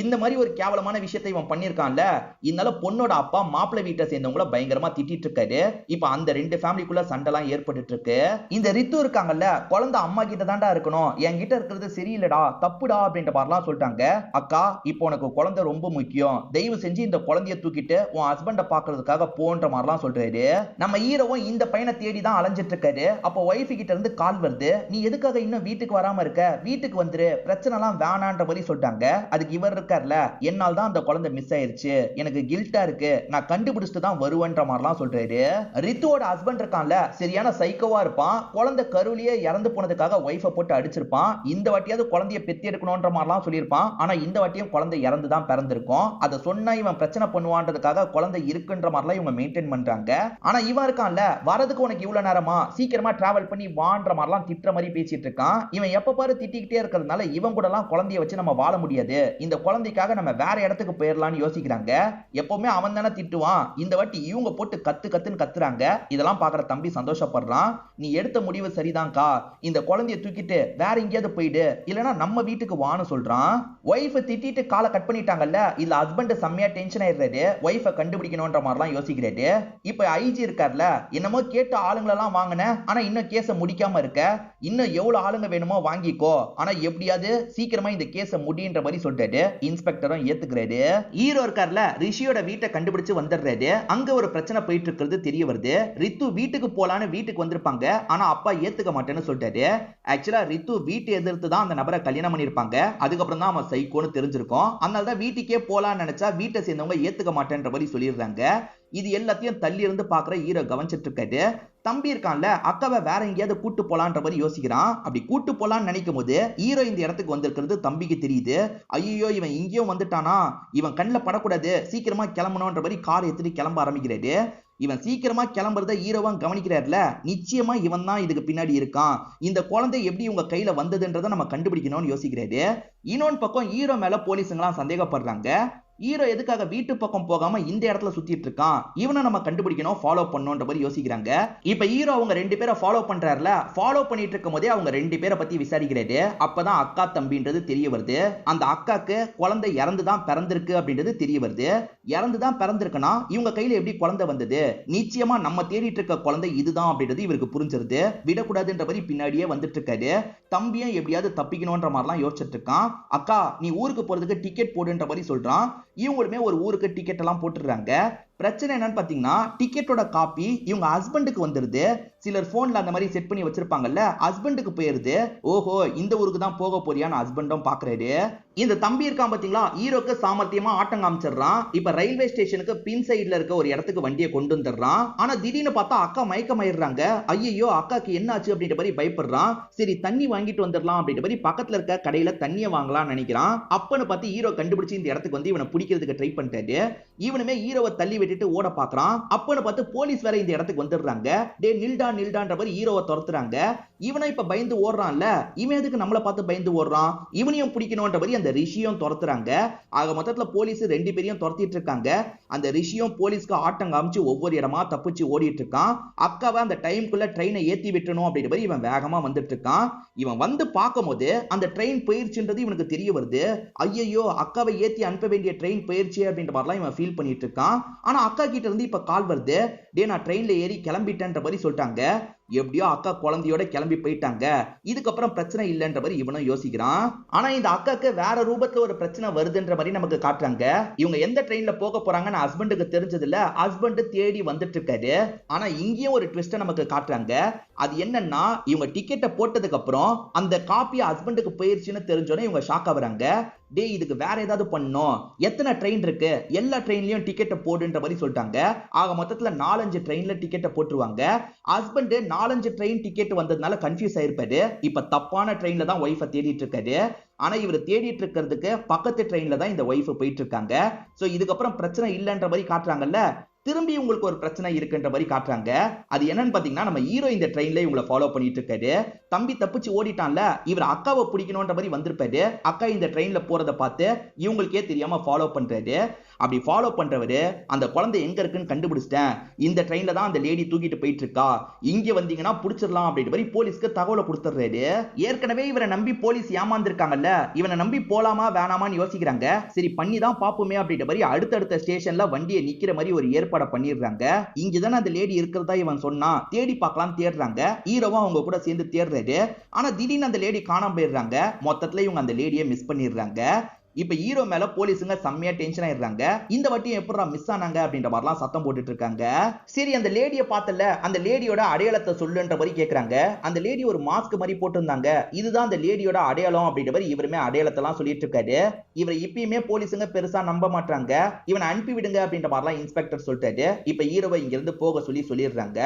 இந்த மாதிரி ஒரு கேவலமான விஷயத்தை இவன் பண்ணிருக்கான்ல, இதனால பொண்ணோட அப்பா மாப்பிள்ளை வீட்டை சேர்ந்தவங்கள பயங்கரமா திட்டிட்டு இருக்காரு. இப்ப அந்த ரெண்டு ஃபேமிலிக்குள்ள சண்டைலாம் ஏற்பட்டு இருக்கு. இந்த ரித்து இருக்காங்கல்ல, குழந்தை அம்மா கிட்ட தான்டா இருக்கணும், என்கிட்ட இருக்கிறது சரியில்லடா, தப்புடா அப்படின்ற மாதிரிலாம் சொல்லிட்டாங்க. அக்கா இப்போ உனக்கு குழந்தை ரொம்ப முக்கியம், தயவு செஞ்சு இந்த குழந்தைய தூக்கிட்டு உன் ஹஸ்பண்ட பாக்குறதுக்காக போன்ற மாதிரிலாம் சொல்றாரு. நம்ம ஹீரோவும் இந்த பையனை தேடி தான் அலைஞ்சிட்டு இருக்காரு. அப்போ ஒய்ஃப் கிட்ட இருந்து கால் வருது. நீ எதுக்காக இன்னும் வீட்டுக்கு வராம இருக்க, வீட்டுக்கு வந்துரு, பிரச்சனை எல்லாம் வேணான்ற மாதிரி சொல்லிட்டாங்க. அதுக்கு இவர் இருக்கார்ல, என்னால் தான் அந்த குழந்தை மிஸ் ஆயிருச்சு, எனக்கு கில்ட்டா இருக்கு, நான் கண்டுபிடிச்சிட்டு தான் வருவேன்ற மாதிரிலாம் சொல்றாரு. ரித்துவோட ஹஸ்பண்ட் இருக்கான்ல, சரியான சைக்கோவா இருப்பான். குழந்தை கருவிலேயே இறந்து போனதுக்காக ஒய்ஃபை போட்டு அடிச்சிருப்பான். இந்த வாட்டியாவது குழந்தைய பெத்தி எடுக்கணும்ன்ற மாதிரிலாம் சொல்லியிருப்பான். ஆனா இந்த வாட்டியும் குழந்தை இறந்து தான் பிறந்திருக்கும். அதை சொன்னா இவன் பிரச்சனை பண்ணுவான்றதுக்காக குழந்தை இருக்குன்ற மாதிரிலாம் இவங்க மெயின்டைன் பண்றாங்க. ஆனா இவன் இருக்கான்ல, வரதுக்கு உனக்கு இவ்வளவு நேரமா, சீக்கிரமா டிராவல் பண்ணி வான்ற மாதிரிலாம் திட்டுற மாதிரி பேசிட்டு இருக்கான். இவன் எப்ப பாரு திட்டிக்கிட்டே இருக்கிறதுனால இவன் கூட எல்லாம் குழந்தைய வச்சு நம்ம வாழ முடியாது, இந்த குழந்தைக்காக நம்ம வேற இடத்துக்கு போயிடலாம்னு யோசிக்கிறாங்க. எப்பவுமே அவன் தானே திட்டுவான், இந்த வாட்டி இவங்க போட்டு கத்து கத்துன்னு கத்துறாங்க. இதெல்லாம் பாக்குற தம்பி சந்தோஷப்படுறான். நீ எடுத்த முடிவு சரிதான்க்கா, இந்த குழந்தைய தூக்கிட்டு வேற எங்கேயாவது போயிடு, இல்லனா நம்ம வீட்டுக்கு வான்னு சொல்றான். ஒய்ஃப் திட்டிட்டு காலை கட் பண்ணிட்டாங்கல்ல, இல்ல ஹஸ்பண்ட் செம்மையா டென்ஷன் ஆயிடுறாரு, ஒய்ஃபை கண்டுபிடிக்கணும்ன்ற மாதிரிலாம் யோசிக்கிறாரு. இப்ப ஐஜி இருக்கார்ல, என்னமோ கேட்ட ஆளுங்களெல்லாம் வாங்கின, ஆனா இன்னும் கேஸை முடிக்காம இருக்க, இன்னும் எவ்வளவு ஆளுங்க வேணுமோ வாங்கிக்கோ, ஆனா எப்படியாவது சீக்கிரமா இந்த கேஸை முடின்ற மாதிரி சொல்லிட்டாரு. இன்ஸ்பெக்டரும் ஏத்துக்கிறாரு. ஹீரோ இருக்கார்ல, ரிஷியோட வீட்டை கண்டுபிடிச்சு வந்துடுறாரு. அங்க ஒரு பிரச்சனை போயிட்டு இருக்கிறது தெரிய வருது. ரித்து வீட்டுக்கு போலான்னு வீட்டுக்கு வந்திருப்பாங்க, ஆனா அப்பா ஏத்துக்க மாட்டேன்னு சொல்லிட்டாரு. ஆக்சுவலா ரித்து வீட்டை எதிர்த்து தான் அந்த நபரை கல்யாணம் பண்ணிருப்பாங்க. அதுக்கப்புறம் தான் அவன் சைக்கோன்னு தெரிஞ்சிருக்கும். அதனால தான் வீட்டுக்கே போலான்னு நினைச்சா வீட்டை சேர்ந்தவங்க ஏத்துக்க மாட்டேன்ற மாதிரி சொல்லிடுறாங்க. இது எல்லாத்தையும் தள்ளி இருந்து பாக்குற ஹீரோ கவனிச்சிட்டு இருக்காரு. தம்பி இருக்கான்ல, அக்காவை வேற எங்கேயாவது கூட்டு போலான்ற மாதிரி யோசிக்கிறான். அப்படி கூட்டு போலான்னு நினைக்கும் போது ஹீரோ இந்த இடத்துக்கு வந்திருக்கிறது தம்பிக்கு தெரியுது. ஐயோ இவன் இங்கேயும் வந்துட்டானா, இவன் கண்ணில் படக்கூடாது, சீக்கிரமா கிளம்பணும்ன்ற மாதிரி கார் எடுத்துட்டு கிளம்ப ஆரம்பிக்கிறாரு. இவன் சீக்கிரமா கிளம்புறத ஹீரோவா கவனிக்கிறார்ல, நிச்சயமா இவன் தான் இதுக்கு பின்னாடி இருக்கான், இந்த குழந்தை எப்படி உங்க கையில வந்ததுன்றதை நம்ம கண்டுபிடிக்கணும்னு யோசிக்கிறாரு. இன்னொன்று பக்கம் ஹீரோ மேல போலீஸுங்களாம் சந்தேகப்படுறாங்க. ஹீரோ எதுக்காக வீட்டு பக்கம் போகாம இந்த இடத்துல சுத்திட்டு இருக்கான், இவனை நம்ம கண்டுபிடிக்கணும், ஃபாலோ பண்ணணும்ன்ற மாதிரி யோசிக்கிறாங்க. இப்ப ஹீரோ அவங்க ரெண்டு பேரை ஃபாலோ பண்றாருல, ஃபாலோ பண்ணிட்டு இருக்கும் போதே அவங்க ரெண்டு பேரை பத்தி விசாரிக்கிறாரு. அப்பதான் அக்கா தம்பின்றது தெரிய வருது. அந்த அக்காக்கு குழந்தை இறந்துதான் பிறந்திருக்கு அப்படின்றது தெரிய வருது. இறந்துதான் பிறந்திருக்குன்னா இவங்க கையில எப்படி குழந்தை வந்தது, நிச்சயமா நம்ம தேடிட்டு இருக்க குழந்தை இதுதான் அப்படின்றது இவருக்கு புரிஞ்சிருது. விடக்கூடாதுன்ற மாதிரி பின்னாடியே வந்துட்டு இருக்காரு. தம்பியும் எப்படியாவது தப்பிக்கணும்ன்ற மாதிரிலாம் யோசிச்சுட்டு இருக்கான். அக்கா நீ ஊருக்கு போறதுக்கு டிக்கெட் போடுன்ற மாதிரி சொல்றான். இவங்களுமே ஒரு ஊருக்கு டிக்கெட் எல்லாம் போட்டுடுறாங்க. பிரச்சனை என்னன்னு பாத்தீங்கன்னா, டிக்கெட்டோட காப்பி இவங்க ஹஸ்பண்டுக்கு வந்துருது. சிலர் போன்ல அந்த மாதிரி செட் பண்ணி வச்சிருப்பாங்கல்ல, ஹஸ்பண்டுக்கு போயிருது. ஓஹோ இந்த ஊருக்கு தான் போக போறியான்னு ஹஸ்பண்டும் பாக்குறாரு. இந்த தம்பி இருக்கான் பாத்தீங்களா, ஹீரோக்கு சாமர்த்தியமா ஆட்டம் காமிச்சிடுறான். இப்ப ரயில்வே ஸ்டேஷனுக்கு பின் சைடுல இருக்க ஒரு இடத்துக்கு வண்டியை கொண்டு வந்துடுறான். ஆனா திடீர்னு பார்த்தா அக்கா மயக்கமாயிடுறாங்க. ஐயோ அக்காக்கு என்ன ஆச்சு அப்படின்ற மாதிரி பயப்படுறான். சரி தண்ணி வாங்கிட்டு வந்துடலாம் அப்படின்ற மாதிரி பக்கத்துல இருக்க கடையில தண்ணியை வாங்கலாம்னு நினைக்கிறான். அப்பன்னு பார்த்து ஹீரோ கண்டுபிடிச்சு இந்த இடத்துக்கு வந்து இவனை பிடிக்கிறதுக்கு ட்ரை பண்ணிட்டாரு. இவனுமே ஹீரோவை தள்ளி விட்டுட்டு ஓட பாக்குறான். அப்பன்னு பார்த்து போலீஸ் வேற இந்த இடத்துக்கு வந்துடுறாங்க. டே நில்டான்ற மாதிரி ஹீரோவை துரத்துறாங்க. இவனை இப்ப பயந்து ஓடுறான்ல, இவன் எதுக்கு நம்மளை பார்த்து பயந்து ஓடுறான், இவனையும் பிடிக்கணும்ன்ற மாதிரி அந்த ரிஷியும் துரத்துறாங்க. ஆக மொத்தத்துல போலீஸ் ரெண்டு பேரையும் துரத்திட்டு இருக்காங்க. அந்த ரிஷியும் போலீஸ்க்கு ஆட்டம் காமிச்சு ஒவ்வொரு இடமா தப்பிச்சு ஓடிட்டு இருக்கான். அக்காவை அந்த டைம்குள்ள ட்ரெயினை ஏத்தி விட்டணும் அப்படின்ற மாதிரி இவன் வேகமா வந்துட்டு இருக்கான். இவன் வந்து பார்க்கும் போது அந்த ட்ரெயின் போயிருச்சுன்றது இவனுக்கு தெரிய வருது. ஐயோ அக்காவை ஏத்தி அனுப்ப வேண்டிய ட்ரெயின் போயிருச்சு அப்படின்ற மாதிரிலாம் இவன் ஃபீல் பண்ணிட்டு இருக்கான். ஆனா அக்கா கிட்ட இருந்து இப்ப கால் வருது. டே நான் ட்ரெயின்ல ஏறி கிளம்பிட்டேன்ற மாதிரி சொல்லிட்டாங்க. எப்படியோ அக்கா குழந்தையோட கிளம்பி போயிட்டாங்க, இதுக்கப்புறம் பிரச்சனை இல்லைன்ற மாதிரி இவனும் யோசிக்கிறான். ஆனா இந்த அக்காக்கு வேற ரூபத்துல ஒரு பிரச்சனை வருதுன்ற மாதிரி நமக்கு காட்டுறாங்க. இவங்க எந்த ட்ரெயின்ல போக போறாங்கன்னு ஹஸ்பண்டுக்கு தெரிஞ்சது இல்ல, ஹஸ்பண்ட் தேடி வந்துட்டு இருக்காரு. ஆனா இங்கேயும் ஒரு ட்விஸ்ட நமக்கு காட்டுறாங்க. அது என்னன்னா, இவங்க டிக்கெட்டை போட்டதுக்கு அப்புறம் அந்த காப்பி ஹஸ்பண்டுக்கு போயிருச்சுன்னு தெரிஞ்சோன்னே இவங்க ஷாக் ஆகுறாங்க. டே இதுக்கு வேற ஏதாவது பண்ணணும், எத்தனை ட்ரெயின் இருக்கு, எல்லா ட்ரெயின்லயும் டிக்கெட்டை போடுன்ற மாதிரி சொல்லிட்டாங்க. ஆக மொத்தத்துல 4-5 ட்ரெயின்ல டிக்கெட்டை போட்டுருவாங்க. ஹஸ்பண்ட் 4-5 ட்ரெயின் டிக்கெட் வந்ததுனால கன்ஃபியூஸ் ஆயிருப்பாரு. இப்ப தப்பான ட்ரெயின்ல தான் ஒய்ஃபை தேடிட்டு இருக்காரு. ஆனா இவர் தேடிட்டு இருக்கிறதுக்கு பக்கத்து ட்ரெயின்ல தான் இந்த ஒய்ஃப் போயிட்டு இருக்காங்க. சோ இதுக்கப்புறம் பிரச்சனை இல்லைன்ற மாதிரி காட்டுறாங்கல்ல. திரும்பி உங்களுக்கு ஒரு பிரச்சனை இருக்குன்ற மாதிரி காட்டுறாங்க. அது என்னன்னு பாத்தீங்கன்னா, நம்ம ஹீரோ இந்த ட்ரெயின்ல இவங்களை ஃபாலோ பண்ணிட்டு இருக்காரு. தம்பி தப்பிச்சு ஓடிட்டான்ல, இவர் அக்காவை பிடிக்கணும்ன்ற மாதிரி வந்திருப்பாரு. அக்கா இந்த ட்ரெயின்ல போறதை பார்த்து இவங்களுக்கே தெரியாம ஃபாலோ பண்றாரு. அப்படி ஃபாலோ பண்றவரு அந்த குழந்தை எங்க இருக்குன்னு கண்டுபிடிச்சிட்டேன், இந்த ட்ரெயின்ல தான் அந்த லேடி தூக்கிட்டு போயிட்டு இருக்கா, இங்க வந்தீங்கன்னா புடிச்சிடலாம் அப்படின்ற மாதிரி போலீஸ்க்கு தகவலை கொடுத்துறாரு. ஏற்கனவே இவரை நம்பி போலீஸ் ஏமாந்துருக்காங்கல்ல, இவனை நம்பி போலாமா வேணாமான்னு யோசிக்கிறாங்க. சரி பண்ணி தான் பாப்போமே அப்படின்ற மாதிரி அடுத்தடுத்த ஸ்டேஷன்ல வண்டியை நிக்கிற மாதிரி ஒரு ஏற்பாடு பண்ணிடுறாங்க. இங்கதானே அந்த லேடி இருக்கிறதா இவன் சொன்னா, தேடி பார்க்கலாம் தேடுறாங்க. ஹீரோவும் அவங்க கூட சேர்ந்து தேடுறாரு. ஆனா திடீர்னு அந்த லேடி காணாம போயிடுறாங்க. மொத்தத்துல இவங்க அந்த லேடியை மிஸ் பண்ணிடுறாங்க. இப்ப ஹீரோ மேல போலீஸுங்க செம்மையா டென்ஷன் ஆயிடுறாங்க. இந்த வாட்டியும் எப்படா மிஸ் ஆனாங்க அப்படின்ற மாதிரிலாம் சத்தம் போட்டுட்டு இருக்காங்க. சரி அந்த லேடியை பார்த்தல, அந்த லேடியோட அடையாளத்தை சொல்லுன்ற மாதிரி கேக்குறாங்க. அந்த லேடி ஒரு மாஸ்க் மாதிரி போட்டிருந்தாங்க. இதுதான் அந்த லேடியோட அடையாளம் அப்படின்ற மாதிரி இவருமே அடையாளத்தை எல்லாம் சொல்லிட்டு இருக்காரு. இவரை இப்பயுமே போலீஸுங்க பெருசா நம்ப மாட்டாங்க. இவனை அனுப்பி விடுங்க அப்படின்ற மாதிரிலாம் இன்ஸ்பெக்டர் சொல்லிட்டாரு. இப்ப ஹீரோவை இங்க இருந்து போக சொல்லிடுறாங்க.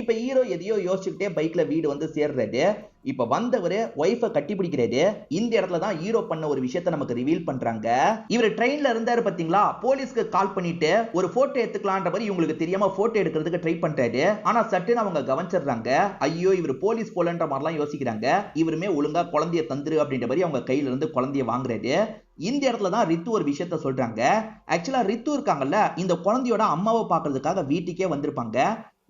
இப்ப ஹீரோ எதையோ யோசிச்சுக்கிட்டே பைக்ல வீடு வந்து சேர்றாரு. இப்ப வந்தவரு ஒய்ஃபை கட்டி பிடிக்கிறாரு. இந்த இடத்துல தான் ஹீரோ பண்ண ஒரு விஷயத்தை நமக்கு ரிவீல் பண்றாங்க. இவர் ட்ரெயின்ல இருந்தாரு பாத்தீங்களா, போலீஸ்க்கு கால் பண்ணிட்டு ஒரு போட்டோ எடுத்துக்கலான்ற மாதிரி இவங்களுக்கு தெரியாம போட்டோ எடுக்கிறதுக்கு ட்ரை பண்றாரு. ஆனா சட்டுன்னு அவங்க கவனிச்சிடுறாங்க. ஐயோ இவர் போலீஸ் போலன்ற மாதிரிலாம் யோசிக்கிறாங்க. இவருமே ஒழுங்கா குழந்தைய தந்துரு அப்படின்ற மாதிரி அவங்க கையில இருந்து குழந்தைய வாங்குறாரு. இந்த இடத்துல தான் ரித்து ஒரு விஷயத்த சொல்றாங்க. ஆக்சுவலா ரித்து இருக்காங்கல்ல, இந்த குழந்தையோட அம்மாவை பாக்குறதுக்காக வீட்டுக்கே வந்திருப்பாங்க.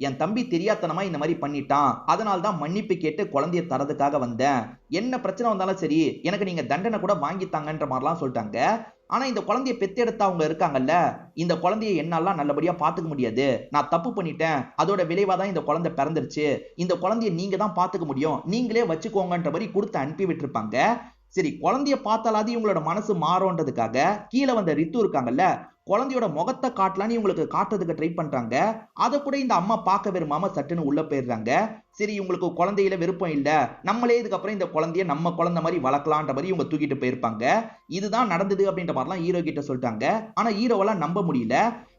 என் தம்பி தெரியாதனமா இந்த மாதிரி பண்ணிட்டான், அதனால தான் மன்னிப்பு கேட்டு குழந்தைய தரதுக்காக வந்தேன். என்ன பிரச்சனை வந்தாலும் சரி எனக்கு நீங்க தண்டனை கூட வாங்கித்தாங்கன்ற மாதிரிலாம் சொல்லிட்டாங்க. ஆனா இந்த குழந்தைய பெத்தெடுத்தவங்க இருக்காங்கல்ல, இந்த குழந்தைய என்னால நல்லபடியா பாத்துக்க முடியாது, நான் தப்பு பண்ணிட்டேன், அதோட விளைவா தான் இந்த குழந்தை பிறந்துருச்சு, இந்த குழந்தைய நீங்க தான் பாத்துக்க முடியும், நீங்களே வச்சுக்கோங்கன்ற மாதிரி கொடுத்து அனுப்பி விட்டுருப்பாங்க. சரி குழந்தைய பார்த்தாலாவது இவங்களோட மனசு மாறும்ன்றதுக்காக கீழே வந்த ரித்து இருக்காங்கல்ல, குழந்தையோட முகத்தை காட்டலான்னு இவங்களுக்கு காட்டுறதுக்கு ட்ரை பண்றாங்க. அதை கூட இந்த அம்மா பார்க்க விரும்பாம சட்டுன்னு உள்ள போயிடுறாங்க. சரி இவங்களுக்கு குழந்தையில விருப்பம் இல்ல, நம்மளே இதுக்கப்புறம் இந்த குழந்தைய நம்ம குழந்தை மாதிரி வளர்க்கலான்ற மாதிரி இவங்க தூக்கிட்டு போயிருப்பாங்க. இதுதான் நடந்தது அப்படின்ற மாதிரிலாம் ஹீரோ கிட்ட சொல்லிட்டாங்க. ஆனா ஹீரோவெல்லாம் நம்ப முடியல.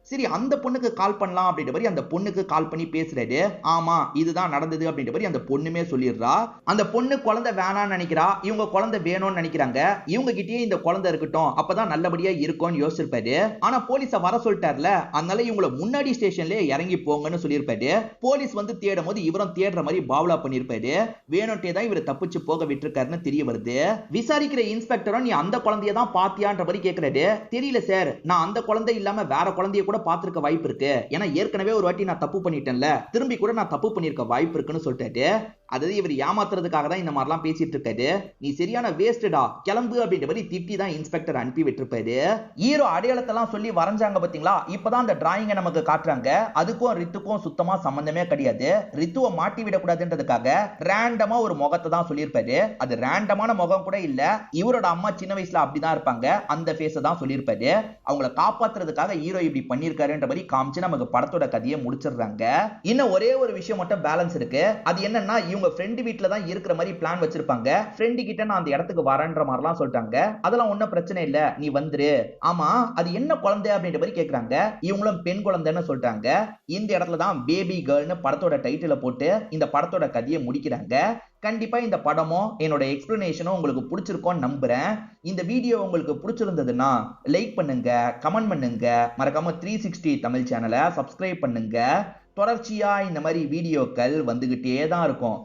சரி அந்த பொண்ணுக்கு கால் பண்ணலாம் அப்படின்ற மாதிரி அந்த பொண்ணுக்கு கால் பண்ணி பேசுறாரு. ஆமா இதுதான் நடந்தது அப்படின்ற மாதிரி அந்த பொண்ணுமே சொல்லிடுறா. அந்த பொண்ணு குழந்தை வேணான்னு நினைக்கிறா, இவங்க குழந்தை வேணும்னு நினைக்கிறாங்க. இவங்க கிட்டயே இந்த குழந்தை இருக்கட்டும், அப்பதான் நல்லபடியா இருக்கும்னு யோசிச்சிருப்பாரு. ஆனா போலீஸ வர சொல்லிட்டார்ல, அதனால இவங்களை முன்னாடி ஸ்டேஷன்ல இறங்கி போங்கன்னு சொல்லியிருப்பாரு. போலீஸ் வந்து தேடும் போது இவரும் தேடுற மாதிரி பாவலா பண்ணிருப்பாரு. வேணும்ட்டே தான் இவர் தப்பிச்சு போக விட்டுருக்காருன்னு தெரிய வருது. விசாரிக்கிற இன்ஸ்பெக்டரும் நீ அந்த குழந்தைய தான் பாத்தியான்ற மாதிரி கேட்கிறாரு. தெரியல சார், நான் அந்த குழந்தை இல்லாம வேற குழந்தைய கூட பார்த்திருக்க வாய்ப்பு இருக்கு, ஏன்னா ஏற்கனவே ஒரு வாட்டி நான் தப்பு பண்ணிட்டேன்ல, திரும்பி கூட நான் தப்பு பண்ணிருக்க வாய்ப்பு இருக்குன்னு சொல்லிட்டாரு. அதாவது இவர் ஏமாத்துறதுக்காக தான் இந்த மாதிரிலாம் பேசிட்டு இருக்காரு. நீ சரியான வேஸ்டடா, கிளம்பு அப்படின்ற மாதிரி திட்டி தான் இன்ஸ்பெக்டர் அனுப்பி விட்டுருப்பாரு. ஹீரோ அடையாளத்தெல்லாம் சொல்லி வரைஞ்சாங்க பாத்தீங்களா, இப்பதான் அந்த டிராயிங்கை நமக்கு காட்டுறாங்க. அதுக்கும் ரித்துக்கும் சுத்தமா சம்பந்தமே கிடையாது. ரித்துவை மாட்டி விடக்கூடாதுன்றதுக்காக ரேண்டமா ஒரு முகத்தை தான் சொல்லியிருப்பாரு. அது ரேண்டமான முகம் கூட இல்ல, இவரோட அம்மா சின்ன வயசுல அப்படிதான் இருப்பாங்க, அந்த ஃபேஸை தான் சொல்லியிருப்பாரு. அவங்கள காப்பாத்துறதுக்காக ஹீரோ இப்படி பண்ணிருக்காருன்ற மாதிரி காமிச்சு நமக்கு படத்தோட கதையை முடிச்சிடுறாங்க. இன்னும் ஒரே ஒரு விஷயம் மட்டும் பேலன்ஸ் இருக்கு. அது என்னன்னா, இவங்க ஃப்ரெண்ட் வீட்ல தான் இருக்கிற மாதிரி பிளான் வச்சிருப்பாங்க. ஃப்ரெண்ட் கிட்ட நான் அந்த இடத்துக்கு வரேன்ற மாதிரிலாம் சொல்லிட்டாங்க. அதெல்லாம் ஒன்னும் பிரச்சனை இல்ல, நீ வந்துரு. ஆமா அது என்ன குழந்தை அப்படின்ற மாதிரி கேக்குறாங்க. இவங்களும் பெண் குழந்தைன்னு சொல்லிட்டாங்க. இந்த இடத்துல தான் பேபி கேர்ள்னு படத்தோட டைட்டில போட்டு இந்த படத்தோட கதையை முடிக்கிறாங்க. கண்டிப்பா இந்த படமும் என்னோட எக்ஸ்பிளனேஷனும் உங்களுக்கு பிடிச்சிருக்கும்னு நம்புறேன். இந்த வீடியோ உங்களுக்கு பிடிச்சிருந்ததுன்னா லைக் பண்ணுங்க, கமெண்ட் பண்ணுங்க, மறக்காம 360 தமிழ் சேனலை சப்ஸ்கிரைப் பண்ணுங்க. தொடர்ச்சியா இந்த மாதிரி வீடியோக்கள் வந்துகிட்டே தான் இருக்கும்.